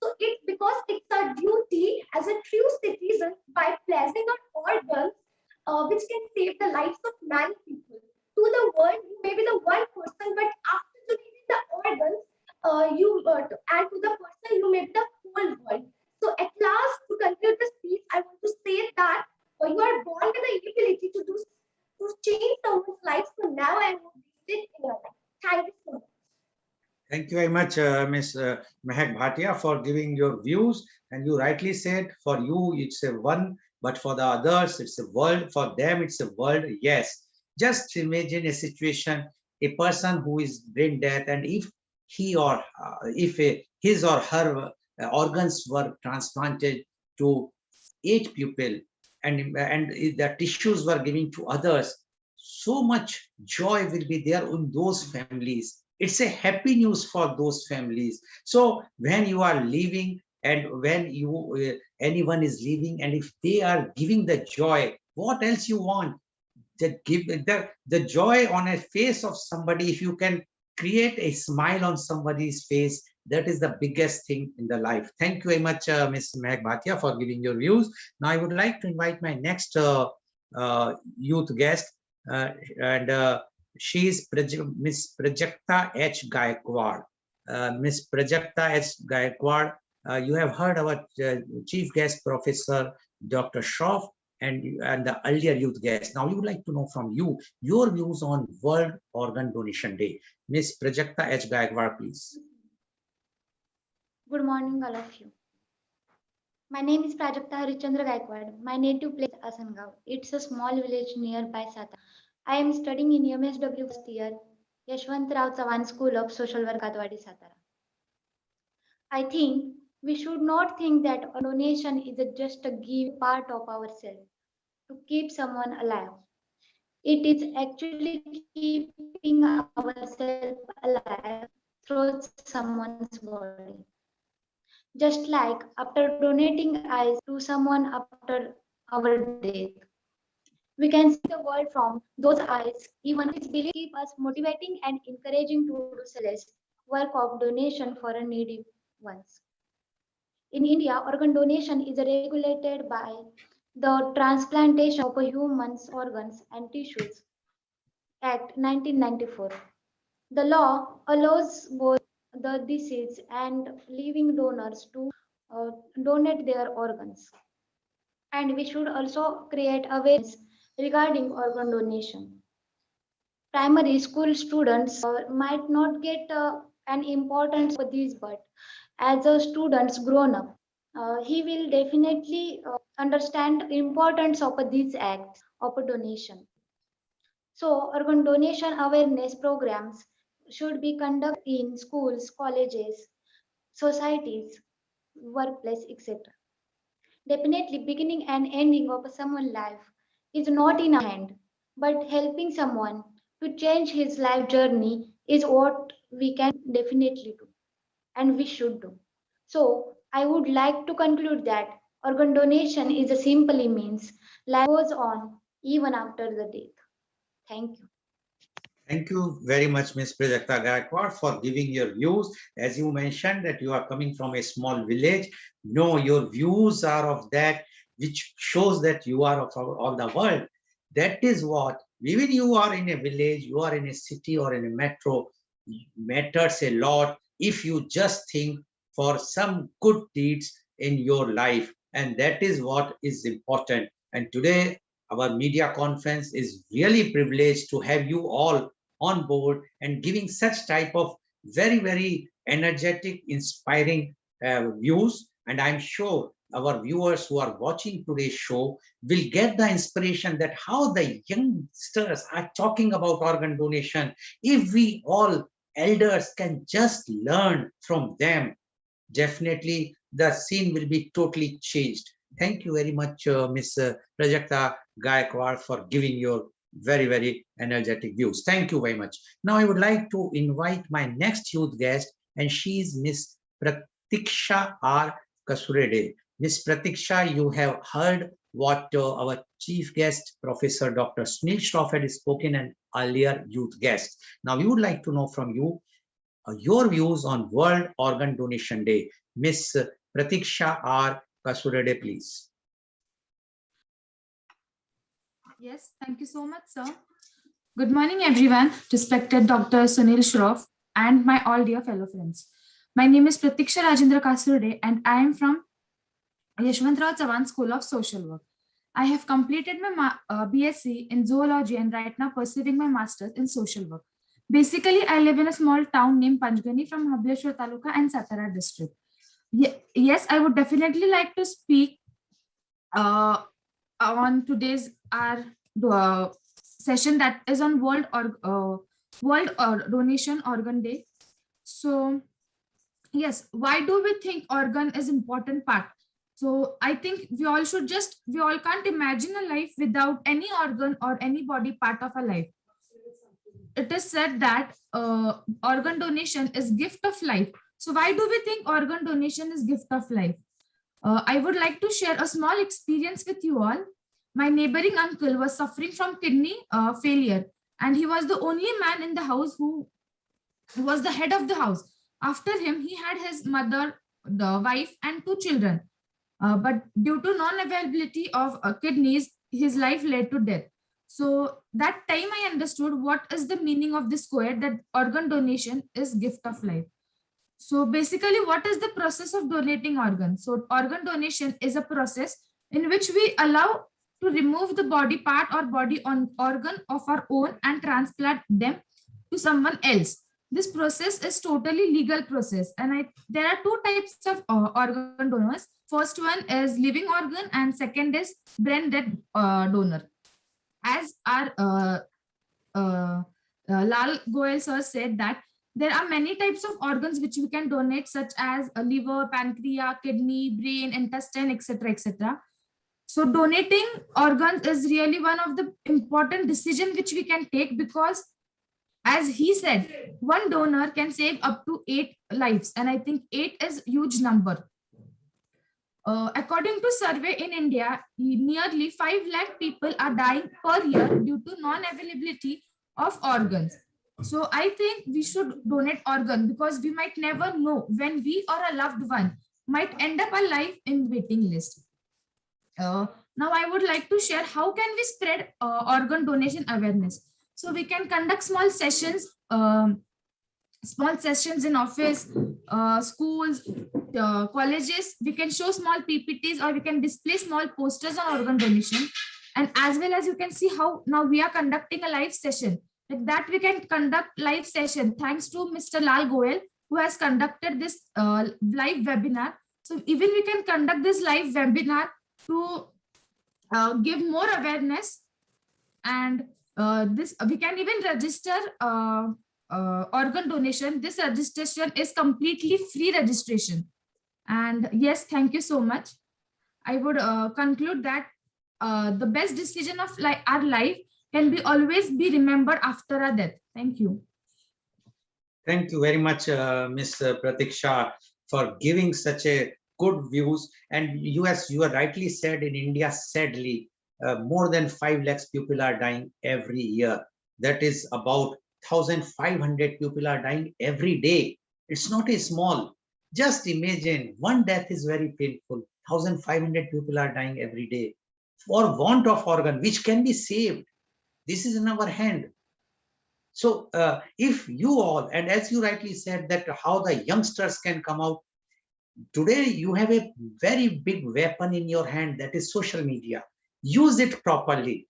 So it's because it's our duty as a true citizen, by pledging our organs, which can save the lives of many people. To the world, you may be the one person, but after donating the organs, and to the person, you may be the whole world. So at last, to conclude the speech, I want to say that you are born with the ability to change someone's life. So now I will visit in your life. Thank you so much. Thank you very much, Ms. Mehak Bhatia, for giving your views. And you rightly said, for you, it's a one, but for the others, it's a world. For them, it's a world. Yes. Just imagine a situation, a person who is brain dead, and if he or his or her organs were transplanted to 8 people, and the tissues were given to others, so much joy will be there in those families. It's a happy news for those families. So when you are leaving, and when anyone is leaving, and if they are giving the joy, what else you want? That give the joy on a face of somebody. If you can create a smile on somebody's face, that is the biggest thing in the life. Thank you very much, Ms. Mehak Bhatia, for giving your views. Now I would like to invite my next youth guest, and she is Miss Prajakta H. Gaikwad. Miss Prajakta H. Gaikwad, you have heard our chief guest, Professor Dr. Shroff, and the earlier youth guest. Now we would like to know from you your views on World Organ Donation Day. Miss Prajakta H. Gaikwad, please. Good morning, all of you. My name is Prajakta Harichandra Gaikwad. My native place is Asangao. It's a small village nearby Satara. I am studying in MSW first year, Yashwantrao Chavan School of Social Work, Katwadi, Satara. I think we should not think that a donation is just a give part of ourselves to keep someone alive. It is actually keeping ourselves alive through someone's body. Just like after donating eyes to someone after our death, we can see the world from those eyes. Even its belief keep us motivating and encouraging to do selfless work of donation for a needy ones. In India, organ donation is regulated by the Transplantation of Humans Organs and Tissues Act 1994. The law allows both the deceased and living donors to donate their organs. And we should also create awareness regarding organ donation. Primary school students might not get an importance for this, but as a student's grown up, he will definitely understand the importance of these acts of a donation. So organ donation awareness programs should be conducted in schools, colleges, societies, workplace, etc. Definitely, beginning and ending of someone's life is not in our hand, but helping someone to change his life journey is what we can definitely do. and we should do. So I would like to conclude that organ donation is a simply means life goes on even after the death. Thank you. Thank you very much, Ms. Prajakta Gaikwad, for giving your views. As you mentioned that you are coming from a small village. No, your views are of that, which shows that you are of all the world. That is what, even you are in a village, you are in a city or in a metro, matters a lot if you just think for some good deeds in your life. And that is what is important. And today, our media conference is really privileged to have you all on board and giving such type of very, very energetic, inspiring views. And I'm sure our viewers who are watching today's show will get the inspiration that how the youngsters are talking about organ donation. If we all elders can just learn from them, definitely the scene will be totally changed. Thank you very much, Ms. Prajakta Gaikwad, for giving your very, very energetic views. Thank you very much. Now I would like to invite my next youth guest, and she is Ms. Pratiksha R. Kasurede. Ms. Pratiksha, you have heard what our chief guest, Professor Dr. Sunil Shroff, had spoken, and earlier youth guest. Now we would like to know from you your views on World Organ Donation Day. Ms. Pratiksha R. Kasurede, please. Yes, thank you so much, sir. Good morning, everyone. Respected Dr. Sunil Shroff and my all dear fellow friends. My name is Pratiksha Rajendra Kasurede, and I am from Yashwantrao Chavan School of Social Work. I have completed my BSc in zoology and right now pursuing my master's in social work. Basically, I live in a small town named Panchgani from Mahabaleshwar Taluka and Satara district. Yes, I would definitely like to speak on today's our session that is on World Donation Organ Day. So yes, why do we think organ is important part? So I think we all can't imagine a life without any organ or any body part of a life. It is said that organ donation is gift of life. So why do we think organ donation is gift of life? I would like to share a small experience with you all. My neighboring uncle was suffering from kidney failure, and he was the only man in the house who was the head of the house. After him, he had his mother, the wife, and 2 children. But due to non-availability of kidneys, his life led to death. So that time I understood what is the meaning of this quote, that organ donation is gift of life. So basically, what is the process of donating organs? So organ donation is a process in which we allow to remove the body part or body organ of our own and transplant them to someone else. This process is totally legal process, and there are 2 types of organ donors. First one is living organ, and second is brain dead donor. As our Lal Goel sir said that there are many types of organs which we can donate, such as a liver, pancreas, kidney, brain, intestine, etc., etc. So donating organs is really one of the important decisions which we can take, because as he said, one donor can save up to 8 lives, and I think 8 is huge number. According to survey in India, nearly 5 lakh people are dying per year due to non-availability of organs. So I think we should donate organ, because we might never know when we or a loved one might end up alive in waiting list. Now I would like to share how can we spread organ donation awareness. So we can conduct small sessions in office, schools, colleges. We can show small PPTs, or we can display small posters on organ donation. And as well as you can see how now we are conducting a live session. Like that, we can conduct live session thanks to Mr. Lal Goel, who has conducted this live webinar. So even we can conduct this live webinar to give more awareness, and this we can even register organ donation. This registration is completely free registration. And yes, thank you so much. I would conclude that the best decision of our life can be always be remembered after our death. Thank you. Thank you very much, Ms. Pratiksha, for giving such a good views. And you, as you are rightly said, in India, sadly, more than 5 lakhs people are dying every year. That is about 1,500 people are dying every day. It's not a small. Just imagine, one death is very painful. 1,500 people are dying every day for want of organ, which can be saved. This is in our hand. So if you all, and as you rightly said, that how the youngsters can come out, today you have a very big weapon in your hand, that is social media. Use it properly.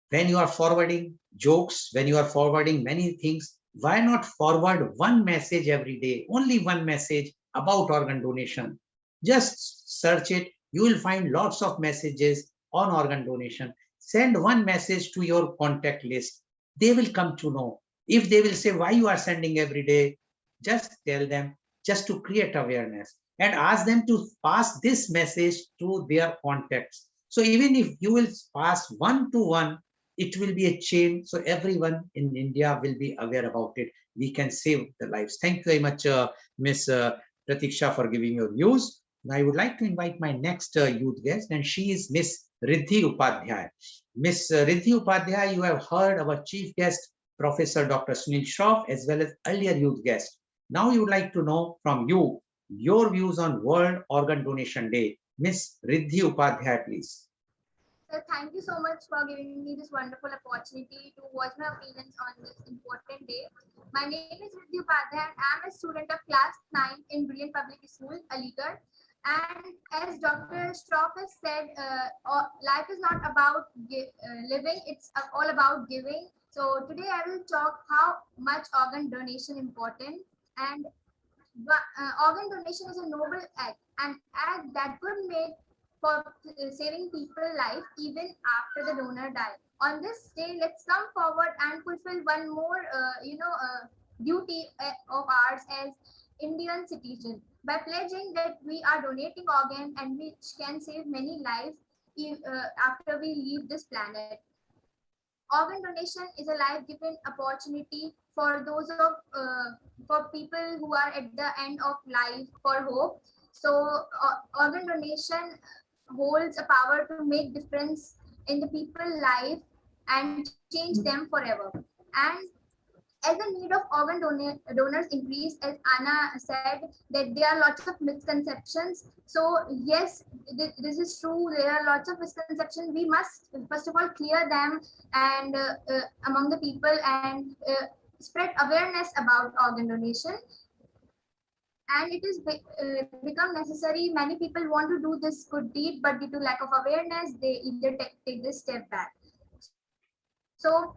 When you are forwarding jokes, when you are forwarding many things, why not forward one message every day, only one message about organ donation? Just search it. You will find lots of messages on organ donation. Send one message to your contact list. They will come to know. If they will say why you are sending every day, just tell them, just to create awareness, and ask them to pass this message to their contacts. So even if you will pass one to one, it will be a chain. So everyone in India will be aware about it. We can save the lives. Thank you very much, Ms. Pratiksha, for giving your views. Now I would like to invite my next youth guest, and she is Miss Riddhi Upadhyay. Miss Riddhi Upadhyay, you have heard our chief guest, Professor Dr. Sunil Shroff, as well as earlier youth guest. Now you would like to know from you your views on World Organ Donation Day. Miss Riddhi Upadhyay, please. So thank you so much for giving me this wonderful opportunity to voice my opinions on this important day. My name is Rudra Upadhyay and I'm a student of class 9 in Brilliant Public School, Aligarh. And as Dr. Stroff has said, life is not about living, it's all about giving. So today I will talk how much organ donation important, and organ donation is a noble act, an act that could make for saving people's life even after the donor died. On this day, let's come forward and fulfill one more, duty of ours as Indian citizens by pledging that we are donating organ and which can save many lives after we leave this planet. Organ donation is a life-giving opportunity for those of for people who are at the end of life for hope. So organ donation holds a power to make difference in the people's life and change them forever. And as the need of organ donors increase, as Anna said, that there are lots of misconceptions. So yes, this is true. There are lots of misconceptions. We must first of all clear them and among the people and spread awareness about organ donation. And it is become necessary. Many people want to do this good deed, but due to lack of awareness, they either take this step back. So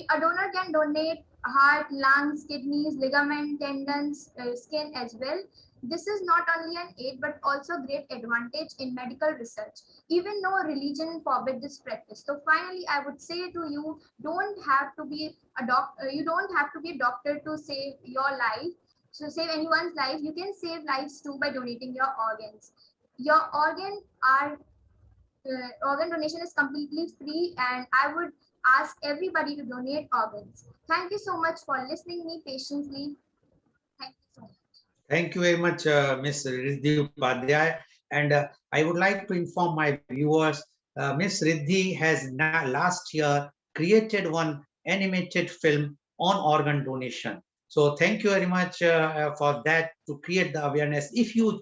a donor can donate heart, lungs, kidneys, ligament, tendons, skin as well. This is not only an aid, but also great advantage in medical research. Even no religion forbid this practice. So finally, I would say to you, don't have to be a doctor. You don't have to be a doctor to save your life. So save anyone's life. You can save lives too by donating your organs. Your organ donation is completely free, and I would ask everybody to donate organs. Thank you so much for listening me patiently. Thank you so much. Thank you very much, Ms. Riddhi Upadhyay. And I would like to inform my viewers, Ms. Riddhi has last year created one animated film on organ donation. So thank you very much for that, to create the awareness. If you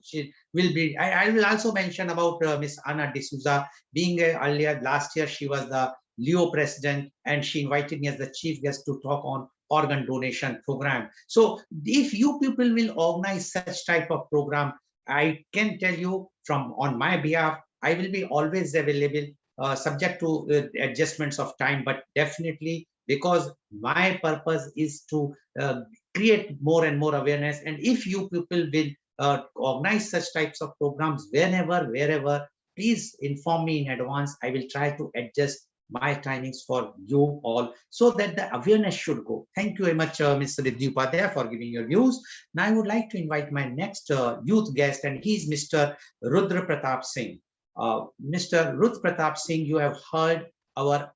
will be, I will also mention about Ms. Anna D'Souza being earlier last year, she was the Leo president, and she invited me as the chief guest to talk on organ donation program. So if you people will organize such type of program, I can tell you from on my behalf, I will be always available, subject to adjustments of time, but definitely, because my purpose is to create more and more awareness. And if you people will organize such types of programs whenever, wherever, please inform me in advance. I will try to adjust my timings for you all so that the awareness should go. Thank you very much, Mr. Riddhi Upadhyay, for giving your views. Now I would like to invite my next youth guest, and he's Mr. Rudra Pratap Singh. Mr. Rudra Pratap Singh, you have heard our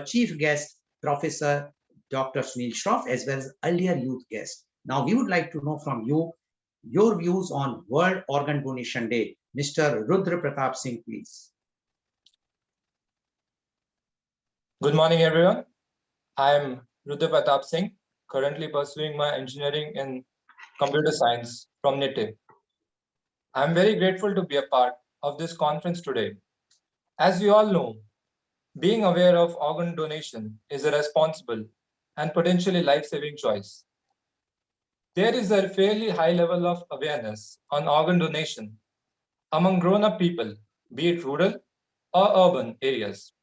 chief guest, Professor Dr. Sunil Shroff, as well as earlier youth guest. Now, we would like to know from you your views on World Organ Donation Day. Mr. Rudra Pratap Singh, please. Good morning, everyone. I am Rudra Pratap Singh, currently pursuing my engineering in computer science from NITI. I am very grateful to be a part of this conference today. As we all know, being aware of organ donation is a responsible and potentially life-saving choice. There is a fairly high level of awareness on organ donation among grown-up people, be it rural or urban areas.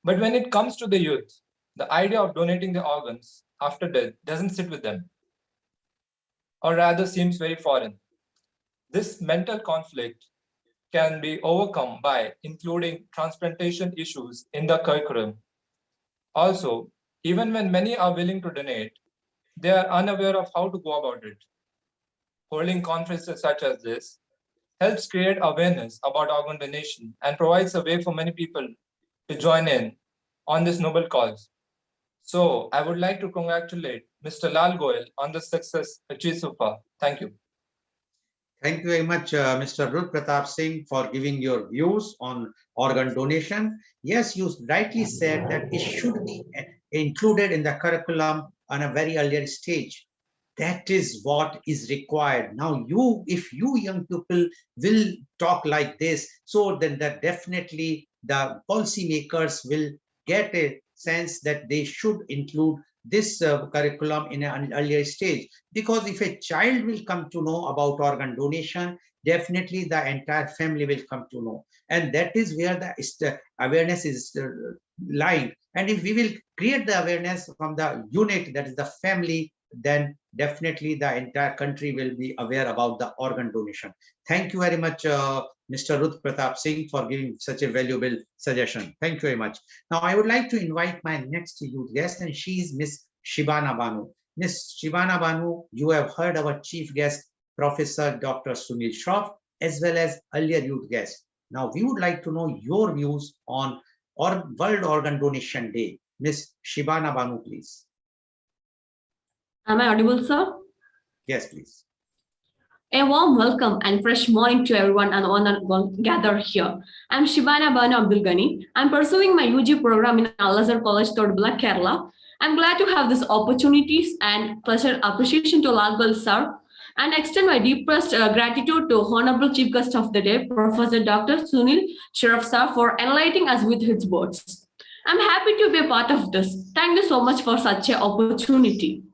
But when it comes to the youth, the idea of donating the organs after death doesn't sit with them, or rather seems very foreign. This mental conflict can be overcome by including transplantation issues in the curriculum. Also, even when many are willing to donate, they are unaware of how to go about it. Holding conferences such as this helps create awareness about organ donation and provides a way for many people to join in on this noble cause. So I would like to congratulate Mr. Lal Goel on the success achieved so far. Thank you. Thank you very much, Mr. Rudra Pratap Singh, for giving your views on organ donation. Yes, you rightly said that it should be included in the curriculum on a very earlier stage. That is what is required. Now, if you young people will talk like this, so then that definitely the policymakers will get a sense that they should include this curriculum in an earlier stage. Because if a child will come to know about organ donation, definitely the entire family will come to know. And that is where the awareness is lying. And if we will create the awareness from the unit, that is the family, then definitely the entire country will be aware about the organ donation. Thank you very much, Mr. Rudra Pratap Singh, for giving such a valuable suggestion. Thank you very much. Now, I would like to invite my next youth guest, and she is Miss Shibana Banu. Miss Shibana Banu, you have heard our chief guest, Professor Dr. Sunil Shroff, as well as earlier youth guest. Now, we would like to know your views on World Organ Donation Day. Miss Shibana Banu, please. Am I audible, sir? Yes, please. A warm welcome and fresh morning to everyone and all gathered here. I'm Shibana Banu Abdul Ghani. I'm pursuing my UG program in Al-Azhar College, Thodbala, Kerala. I'm glad to have this opportunities and pleasure appreciation to Lal Goel sir, and extend my deepest gratitude to Honorable Chief Guest of the Day, Professor Dr. Sunil Shroff sir, for enlightening us with his words. I'm happy to be a part of this. Thank you so much for such an opportunity.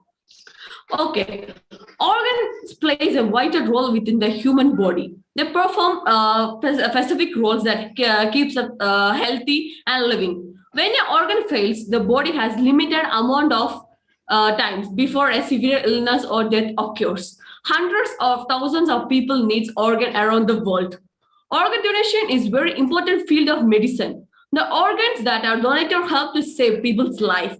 Okay, organs plays a vital role within the human body. They perform specific roles that keeps us healthy and living. When an organ fails, the body has limited amount of times before a severe illness or death occurs. Hundreds of thousands of people need organ around the world. Organ donation is very important field of medicine. The organs that are donated help to save people's life.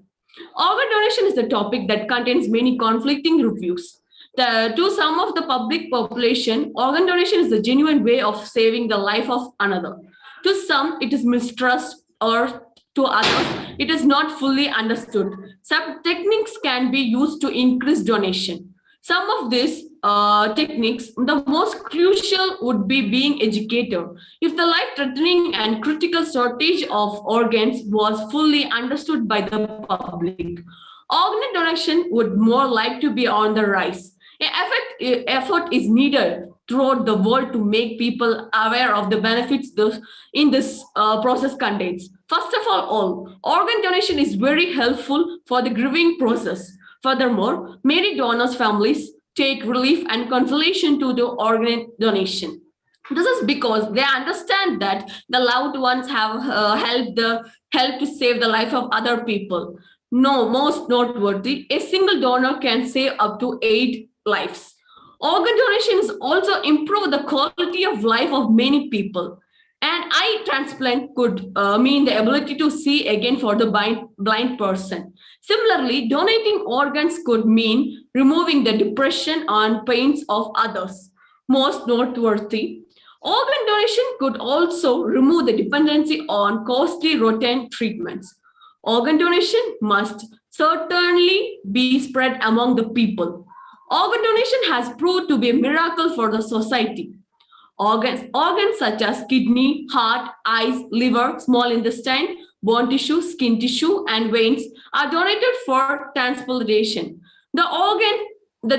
Organ donation is the topic that contains many conflicting reviews. To some of the public population, organ donation is a genuine way of saving the life of another. To some, it is mistrust, or to others, it is not fully understood. Some techniques can be used to increase donation. Some of these techniques, the most crucial would be being educated. If the life-threatening and critical shortage of organs was fully understood by the public, organ donation would more like to be on the rise. An effort is needed throughout the world to make people aware of the benefits in this process contains. First of all, organ donation is very helpful for the grieving process. Furthermore, many donors' families take relief and consolation to the organ donation. This is because they understand that the loved ones have helped to save the life of other people. No, most noteworthy, a single donor can save up to 8 lives. Organ donations also improve the quality of life of many people. An eye transplant could mean the ability to see again for the blind person. Similarly, donating organs could mean removing the depression and pains of others. Most noteworthy, organ donation could also remove the dependency on costly routine treatments. Organ donation must certainly be spread among the people. Organ donation has proved to be a miracle for the society. Organs such as kidney, heart, eyes, liver, small intestine, bone tissue, skin tissue, and veins are donated for transplantation. The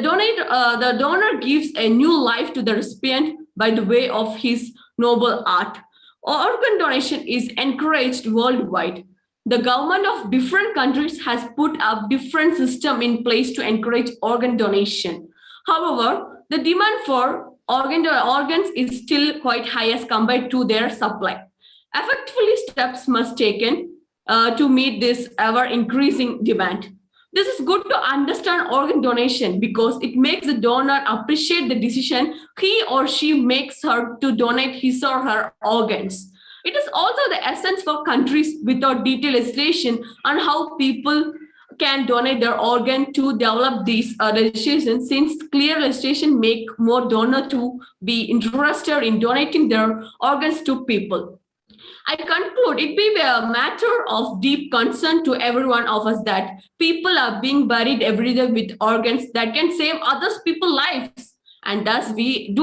donor gives a new life to the recipient by the way of his noble art. Organ donation is encouraged worldwide. The government of different countries has put up different system in place to encourage organ donation. However, the demand for organs is still quite high as compared to their supply. Effectively, steps must be taken to meet this ever increasing demand. This is good to understand organ donation because it makes the donor appreciate the decision he or she makes her to donate his or her organs. It is also the essence for countries without detailed legislation on how people can donate their organ to develop these legislation, since clear legislation make more donors to be interested in donating their organs to people. I conclude it be a matter of deep concern to every one of us that people are being buried every day with organs that can save others people's lives. And thus we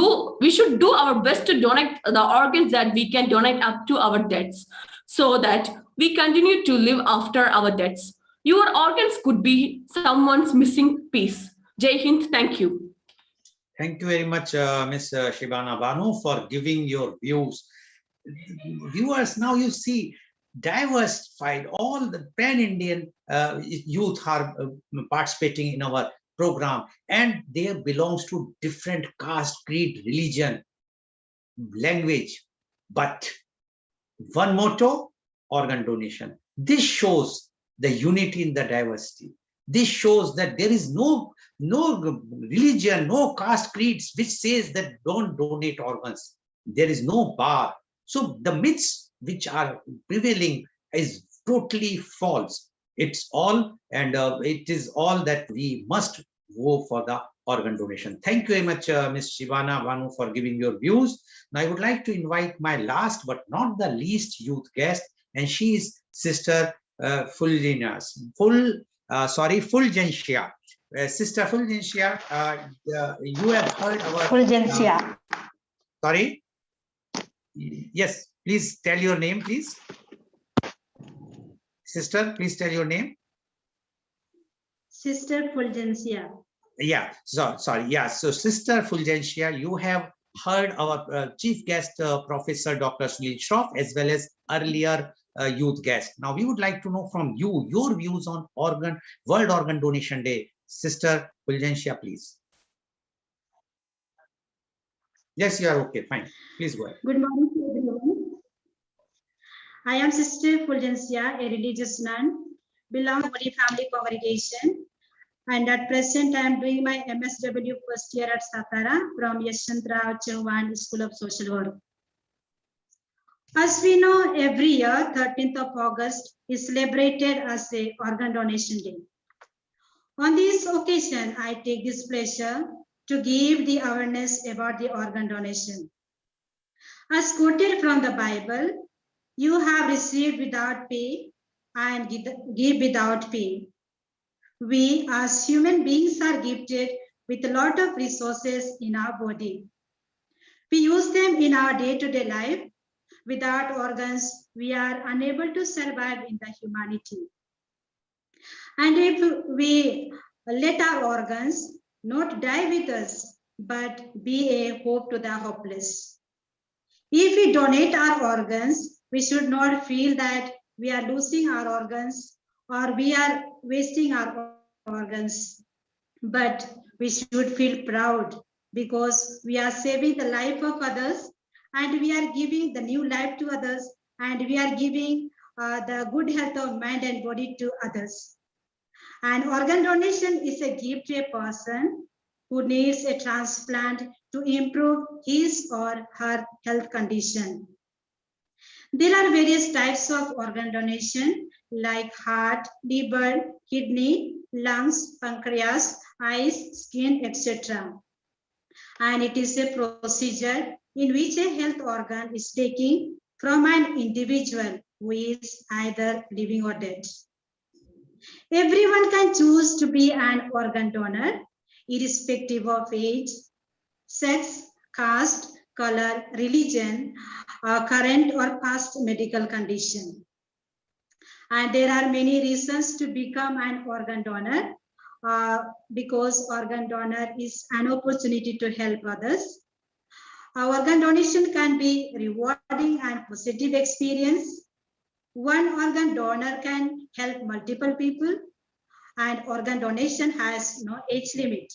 should do our best to donate the organs that we can donate up to our deaths so that we continue to live after our deaths. Your organs could be someone's missing piece. Jai Hind, thank you. Thank you very much, Ms. Shibana Banu, for giving your views. Viewers, now you see diversified, all the pan-Indian youth are participating in our program, and they belongs to different caste, creed, religion, language, but one motto: organ donation. This shows the unity in the diversity. This shows that there is no religion, no caste, creeds which says that don't donate organs. There is no bar. So the myths which are prevailing is totally false. It's all, and it is all that we must go for the organ donation. Thank you very much, Ms. Shibana Banu, for giving your views. Now I would like to invite my last but not the least youth guest, and she is Sister Fulgencia. Sister Fulgencia, you have heard our... Fulgencia. Sorry? Yes, please tell your name, please. Sister, please tell your name. Sister Fulgencia. Yeah, sorry. Yeah, so Sister Fulgencia, you have heard our chief guest, Professor Dr. Sunil Shroff, as well as earlier youth guest. Now, we would like to know from you your views on World Organ Donation Day. Sister Fulgencia, please. Yes, you are okay. Fine. Please go ahead. Good morning to everyone. I am Sister Fulgencia, a religious nun, belong to Holy Family Congregation, and at present I am doing my MSW first year at Satara from Yashwantrao Chauhan School of Social Work. As we know, every year, 13th of August is celebrated as a Organ Donation Day. On this occasion, I take this pleasure to give the awareness about the organ donation. As quoted from the Bible, you have received without pay and give without pay. We as human beings are gifted with a lot of resources in our body. We use them in our day-to-day life. Without organs, we are unable to survive in the humanity. And if we let our organs not die with us, but be a hope to the hopeless. If we donate our organs, we should not feel that we are losing our organs or we are wasting our organs, but we should feel proud because we are saving the life of others and we are giving the new life to others and we are giving the good health of mind and body to others. And organ donation is a gift to a person who needs a transplant to improve his or her health condition. There are various types of organ donation like heart, liver, kidney, lungs, pancreas, eyes, skin, etc. And it is a procedure in which a health organ is taken from an individual who is either living or dead. Everyone can choose to be an organ donor, irrespective of age, sex, caste, color, religion, current or past medical condition. And there are many reasons to become an organ donor, because organ donor is an opportunity to help others. Organ donation can be rewarding and positive experience. One organ donor can help multiple people, and organ donation has no age limit.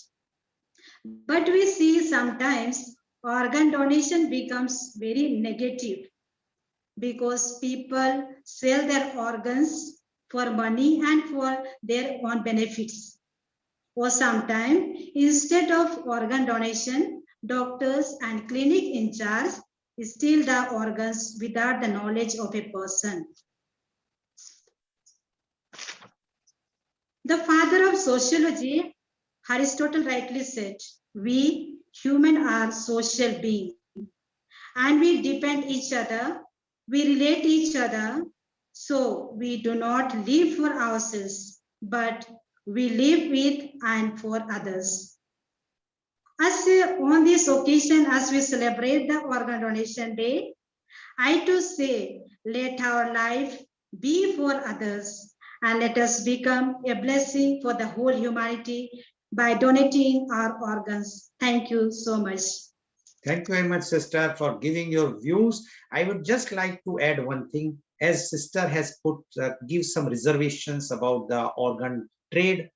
But we see sometimes organ donation becomes very negative because people sell their organs for money and for their own benefits. Or sometimes, instead of organ donation, doctors and clinic in charge steal the organs without the knowledge of a person. The father of sociology, Aristotle, rightly said, we human are social beings and we depend each other, we relate each other, so we do not live for ourselves, but we live with and for others. On this occasion, as we celebrate the Organ Donation Day, I too say, let our life be for others and let us become a blessing for the whole humanity by donating our organs. Thank you so much. Thank you very much, sister, for giving your views. I would just like to add one thing. As sister has give some reservations about the organ trade.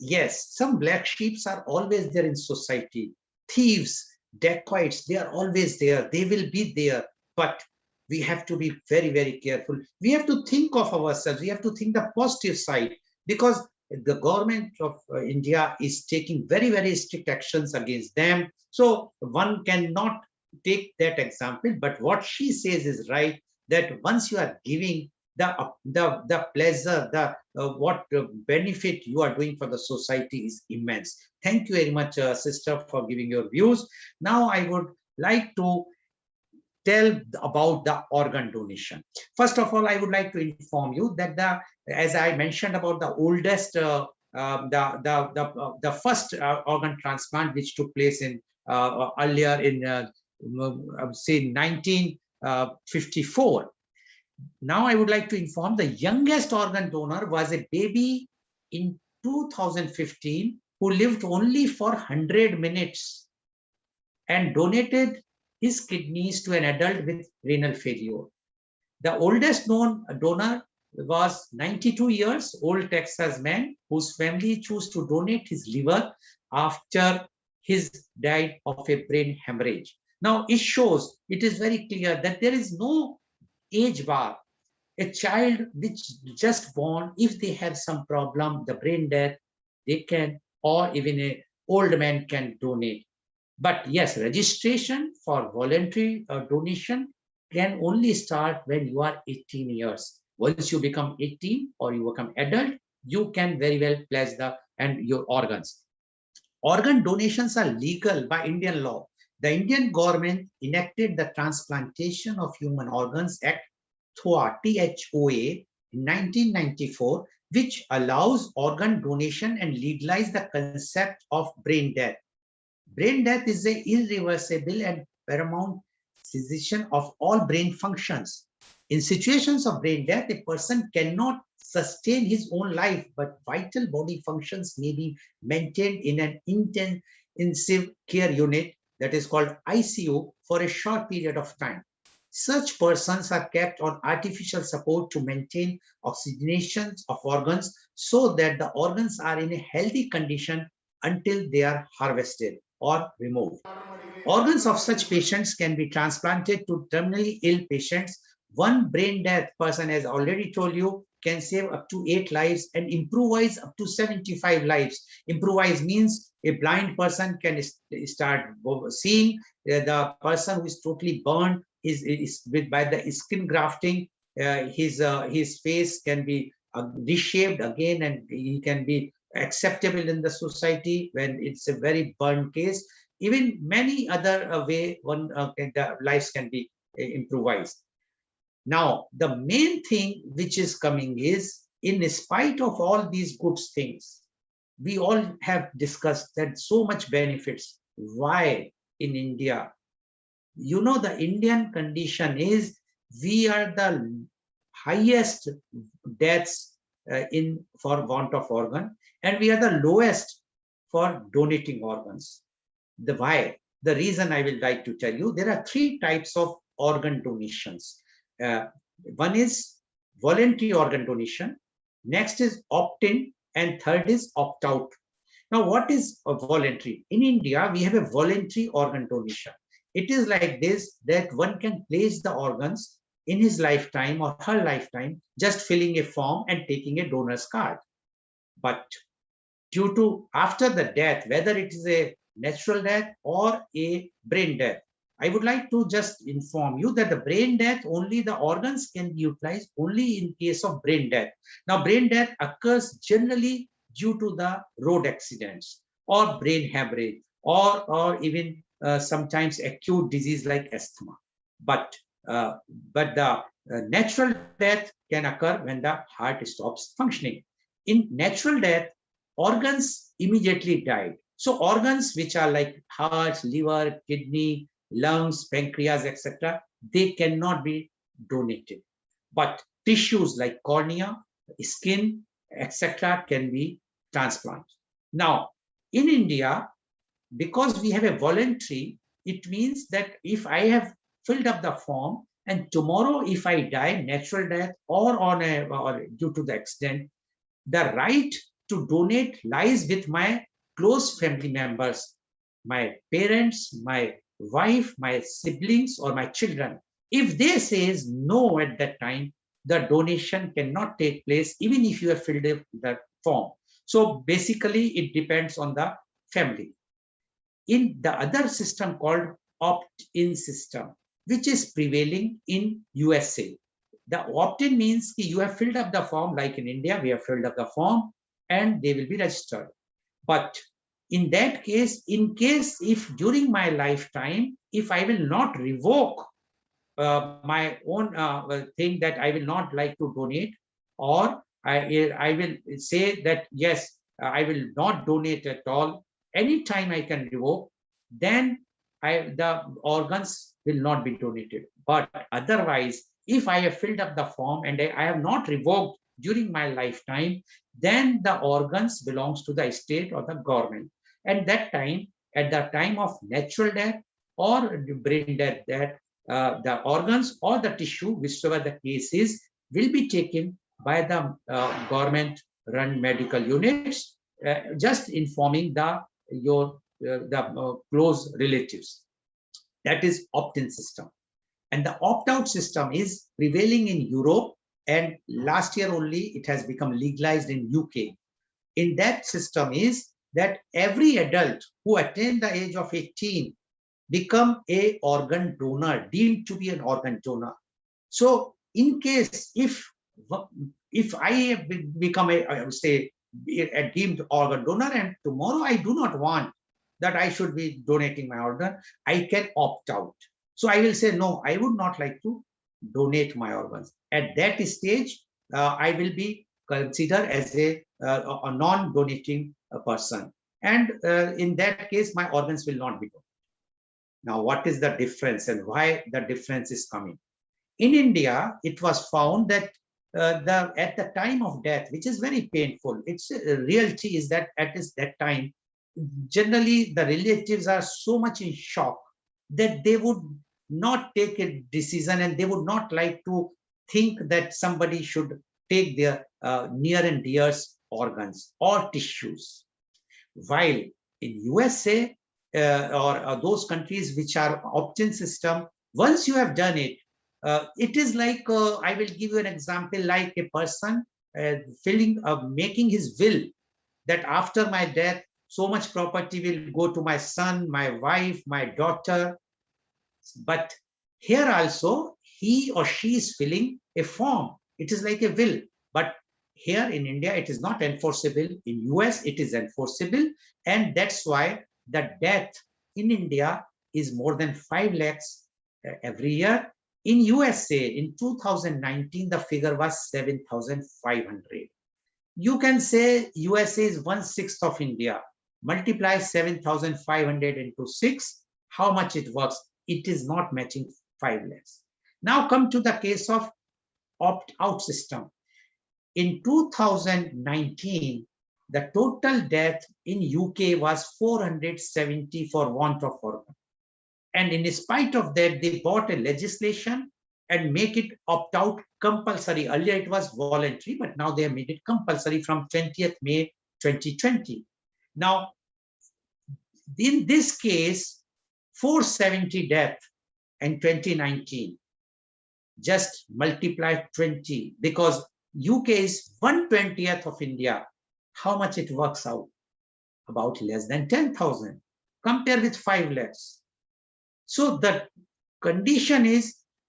Yes, some black sheeps are always there in society. Thieves, dacoits, they are always there. They will be there. But we have to be very, very careful. We have to think of ourselves. We have to think the positive side, because the government of India is taking very, very strict actions against them. So one cannot take that example. But what she says is right, that once you are giving the pleasure, what benefit you are doing for the society is immense. Thank you very much, sister, for giving your views. Now I would like to tell about the organ donation. First of all, I would like to inform you that as I mentioned about the oldest, the first organ transplant which took place in earlier in say 1954. Now I would like to inform the youngest organ donor was a baby in 2015 who lived only for 100 minutes and donated his kidneys to an adult with renal failure. The oldest known donor was 92 years old Texas man whose family chose to donate his liver after his died of a brain hemorrhage. Now it shows, it is very clear that there is no age bar. A child which just born, if they have some problem, the brain death, they can, or even an old man can donate. But yes, registration for voluntary donation can only start when you are 18 years. Once you become 18 or you become adult, you can very well pledge your organs. Organ donations are legal by Indian law. The Indian government enacted the Transplantation of Human Organs Act, THOA in 1994, which allows organ donation and legalize the concept of brain death. Brain death is an irreversible and paramount cessation of all brain functions. In situations of brain death, a person cannot sustain his own life, but vital body functions may be maintained in an intensive care unit, that is called ICU, for a short period of time. Such persons are kept on artificial support to maintain oxygenation of organs so that the organs are in a healthy condition until they are harvested or removed. Organs of such patients can be transplanted to terminally ill patients. One brain death person, as already told you, can save up to 8 lives and improvise up to 75 lives. Improvise means a blind person can start seeing. The person who is totally burned by the skin grafting, his face can be reshaped again and he can be acceptable in the society when it's a very burned case. Even many other way the lives can be improvised. Now, the main thing which is coming is in spite of all these good things, we all have discussed that so much benefits. Why in India? You know, the Indian condition is we are the highest deaths for want of organ, and we are the lowest for donating organs. The why? The reason I will like to tell you, there are 3 types of organ donations. One is voluntary organ donation, next is opt-in, and third is opt-out. Now, what is a voluntary? In India, we have a voluntary organ donation. It is like this, that one can place the organs in his lifetime or her lifetime, just filling a form and taking a donor's card. But due to after the death, whether it is a natural death or a brain death, I would like to just inform you that the brain death, only the organs can be utilized only in case of brain death. Now, brain death occurs generally due to the road accidents or brain hemorrhage or even sometimes acute disease like asthma. But the natural death can occur when the heart stops functioning. In natural death, organs immediately died. So organs which are like heart, liver, kidney, lungs, pancreas, etc., they cannot be donated. But tissues like cornea, skin, etc., can be transplanted. Now, in India, because we have a voluntary, it means that if I have filled up the form and tomorrow if I die, natural death or due to the accident, the right to donate lies with my close family members, my parents, my wife, my siblings, or my children. If they says no at that time, the donation cannot take place even if you have filled up the form. So basically, it depends on the family. In the other system called opt-in system, which is prevailing in USA. The opt-in means you have filled up the form, like in India, we have filled up the form and they will be registered. But in that case, in case if during my lifetime, if I will not revoke my own thing that I will not like to donate, or I will say that, yes, I will not donate at all, anytime I can revoke, then the organs will not be donated. But otherwise, if I have filled up the form and I have not revoked during my lifetime, then the organs belongs to the state or the government. And that time, at the time of natural death or brain death, the organs or the tissue, whichever the case is, will be taken by the government-run medical units, just informing the close relatives. That is opt-in system. And the opt-out system is prevailing in Europe, and last year only it has become legalized in UK. In that system is that every adult who attained the age of 18 become a organ donor, deemed to be an organ donor. So in case if I become I would say a deemed organ donor, and tomorrow I do not want that I should be donating my organ, I can opt out. So I will say, no, I would not like to donate my organs. At that stage, I will be considered as a non-donating person. And in that case, my organs will not be donated. Now, what is the difference and why the difference is coming? In India, it was found that at the time of death, which is very painful, its reality is that at that time, generally the relatives are so much in shock that they would not take a decision and they would not like to think that somebody should take their near and dear's organs or tissues. While in USA or those countries which are opt-in system, once you have done it, it is like, I will give you an example, like a person making his will that after my death, so much property will go to my son, my wife, my daughter. But here also, he or she is filling a form. It is like a will. But here in India, it is not enforceable. In US, it is enforceable. And that's why the death in India is more than 5 lakhs every year. In USA, in 2019, the figure was 7,500. You can say USA is 1/6 of India. Multiply 7,500 into 6, how much it works? It is not matching 5 lakhs. Now come to the case of opt-out system. In 2019, the total death in UK was 470 for want of organ. And in spite of that, they bought a legislation and make it opt-out compulsory. Earlier it was voluntary, but now they have made it compulsory from 20th May 2020. Now, in this case, 470 death in 2019, just multiply 20, because UK is 1/20th of India. How much it works out? About less than 10,000. Compare with 5 lakhs. So the condition is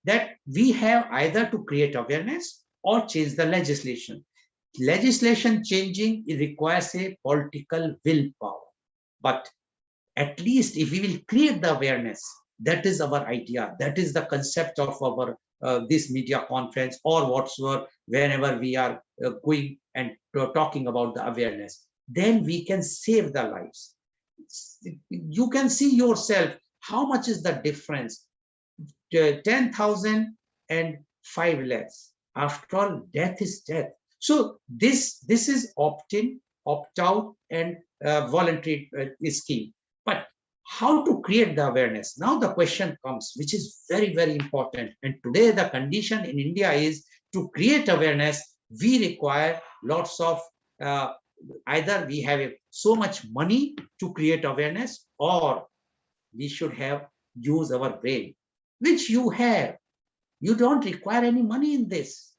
that we have either to create awareness or change the legislation. Legislation changing, it requires a political willpower. But at least if we will create the awareness, that is our idea. That is the concept of our this media conference or whatsoever, whenever we are going and talking about the awareness. Then we can save the lives. You can see yourself how much is the difference. 10,000 and 5 lakhs. After all, death is death. So this is opt-in, opt-out, and voluntary scheme. But how to create the awareness? Now the question comes, which is very, very important. And today the condition in India is to create awareness, we require lots of, either we have so much money to create awareness, or we should have use our brain, which you have. You don't require any money in this.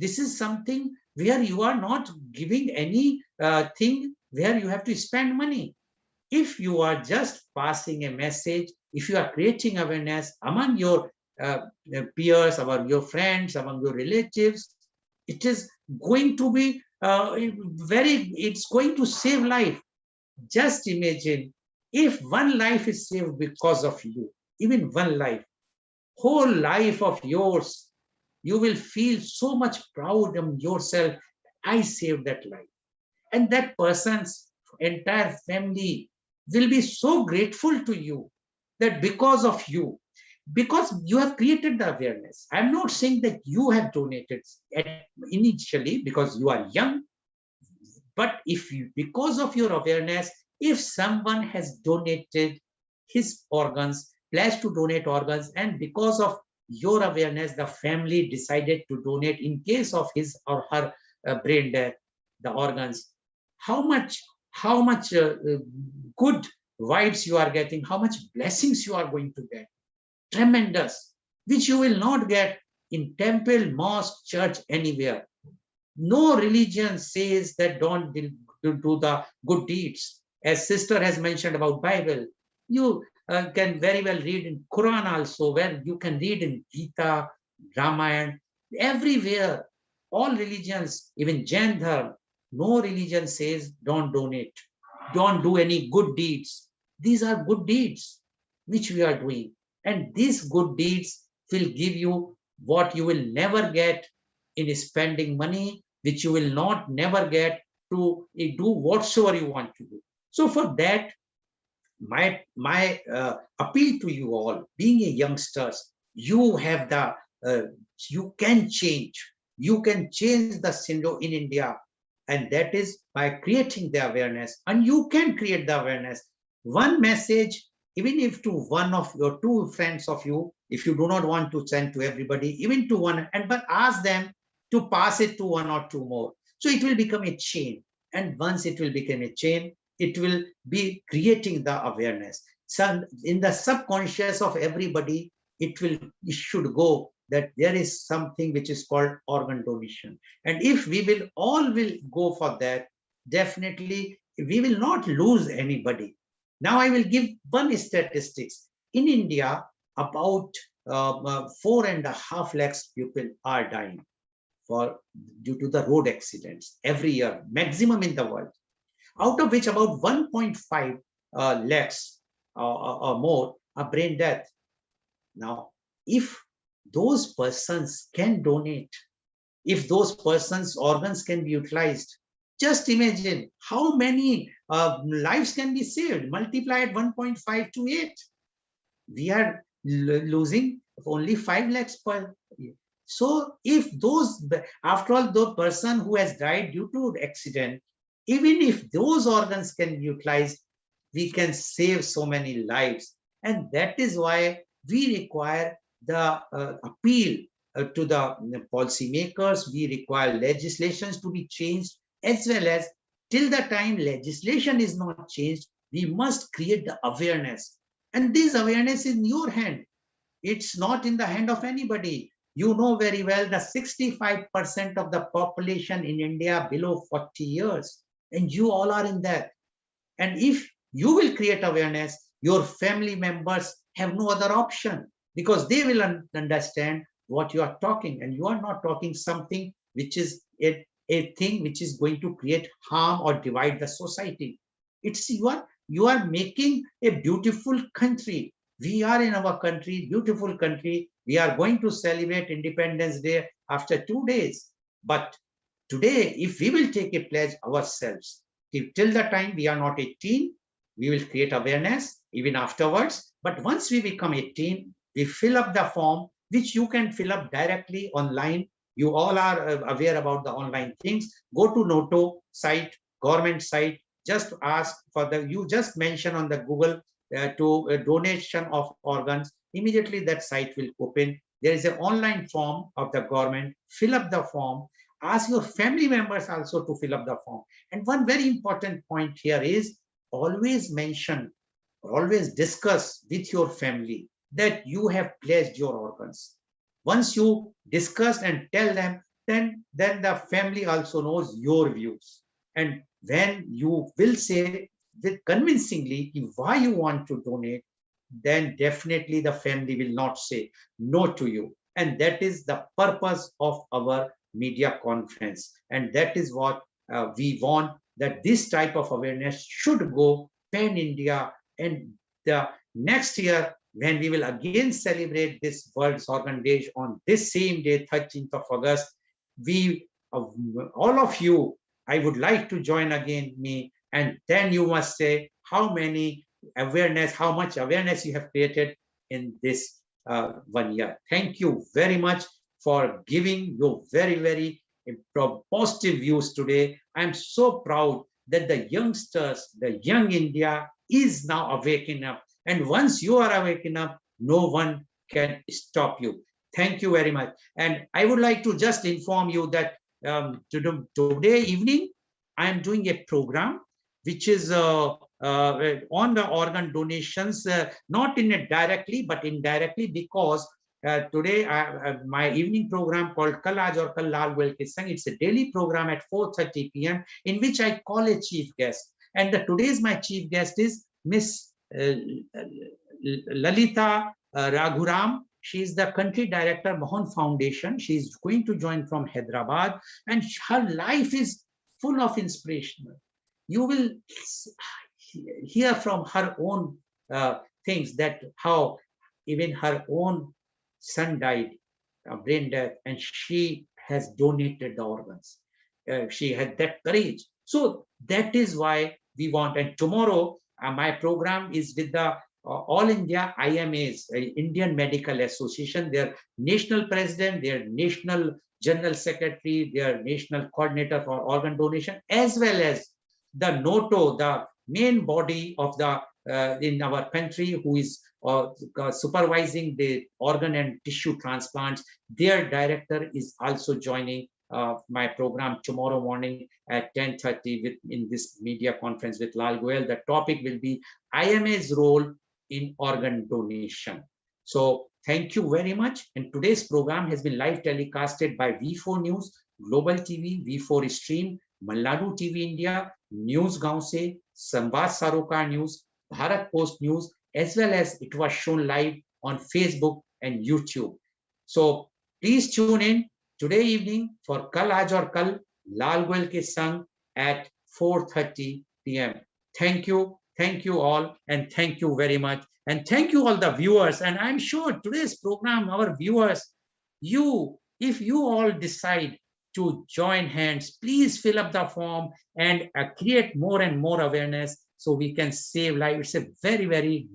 This is something where you are not giving any thing where you have to spend money. If you are just passing a message, if you are creating awareness among your peers, among your friends, among your relatives, it is going to be it's going to save life. Just imagine if one life is saved because of you, even one life, whole life of yours, you will feel so much proud of yourself. I saved that life. And that person's entire family will be so grateful to you that because of you, because you have created the awareness. I'm not saying that you have donated initially because you are young, but if you, because of your awareness, if someone has donated his organs, pledged to donate organs, and because of your awareness, the family decided to donate in case of his or her brain death, the organs, how much good vibes you are getting, how much blessings you are going to get. Tremendous, which you will not get in temple, mosque, church, anywhere. No religion says that don't do the good deeds. As sister has mentioned about Bible, you can very well read in Quran also, where you can read in Gita, Ramayana, everywhere. All religions, even Jain Dharma, no religion says don't donate, don't do any good deeds. These are good deeds which we are doing. And these good deeds will give you what you will never get in spending money, which you will not never get to do whatsoever you want to do. So for that, my appeal to you all, being a youngsters, you have the, you can change the syndrome in India. And that is by creating the awareness. And you can create the awareness. One message, even if to one of your two friends of you, if you do not want to send to everybody, even to one, and but ask them to pass it to one or two more. So it will become a chain. And once it will become a chain, it will be creating the awareness. So in the subconscious of everybody, it should go that there is something which is called organ donation. And if we will all go for that, definitely we will not lose anybody. Now I will give one statistics. In India, about 4.5 lakhs people are dying due to the road accidents every year, maximum in the world. Out of which about 1.5 lakhs or more are brain death. Now, if those persons can donate, if those persons' organs can be utilized, just imagine how many lives can be saved. Multiply at 1.5 to 8. We are losing only 5 lakhs per year. So if those, after all, the person who has died due to accident, even if those organs can be utilized, we can save so many lives. And that is why we require the appeal to the policymakers. We require legislations to be changed, as well as till the time legislation is not changed, we must create the awareness. And this awareness is in your hand. It's not in the hand of anybody. You know very well that 65% of the population in India below 40 years, and you all are in that. And if you will create awareness, your family members have no other option, because they will understand what you are talking, and you are not talking something which is a thing which is going to create harm or divide the society. It's you are making a beautiful country. We are in our country, beautiful country. We are going to celebrate Independence Day after 2 days. But today, if we will take a pledge ourselves, till the time we are not 18, we will create awareness even afterwards. But once we become 18, we fill up the form, which you can fill up directly online. You all are aware about the online things. Go to Noto site, government site, just ask for you just mention on the Google to a donation of organs. Immediately that site will open. There is an online form of the government. Fill up the form. Ask your family members also to fill up the form. And one very important point here is always mention, always discuss with your family that you have pledged your organs. Once you discuss and tell them, then the family also knows your views. And when you will say with convincingly why you want to donate, then definitely the family will not say no to you. And that is the purpose of our media conference. And that is what we want, that this type of awareness should go pan-India. And the next year, when we will again celebrate this World's Organ Day on this same day, 13th of August, we, all of you, I would like to join again me, and then you must say how much awareness you have created in this 1 year. Thank you very much for giving your very, very positive views today. I'm so proud that the youngsters, the young India is now awakening up. And once you are awakening up, no one can stop you. Thank you very much. And I would like to just inform you that today evening, I am doing a program which is on the organ donations, not in it directly, but indirectly, because today my evening program called Kal Aaj Aur Kal Lal Goel Ke Sang, it's a daily program at 4:30 p.m. in which I call a chief guest. And today's my chief guest is Miss Lalita Raghuram. She is the country director, Mohan Foundation. She is going to join from Hyderabad, and her life is full of inspiration. You will hear from her own things, that how even her own son died of brain death, and she has donated the organs. She had that courage. So that is why we want. And tomorrow, my program is with the All India IMAs, Indian Medical Association, their national president, their national general secretary, their national coordinator for organ donation, as well as the NOTO, the main body of the in our country, who is supervising the organ and tissue transplants. Their director is also joining my program tomorrow morning at 10:30 in this media conference with Lal Goel. The topic will be IMA's role in organ donation. So thank you very much. And today's program has been live telecasted by V4NEWS, Global TV, V4 Stream, Malnadu TV India, News Gaon Se, Samvad Sarokar News, Bharat Post News, as well as it was shown live on Facebook and YouTube. So please tune in today evening for Kal Aaj Aur Kal Lal Goel Ke Sang at 4:30 p.m. Thank you all, and thank you very much. And thank you all the viewers. And I'm sure today's program, our viewers if you all decide to join hands, please fill up the form and create more and more awareness so we can save lives. It's a very, very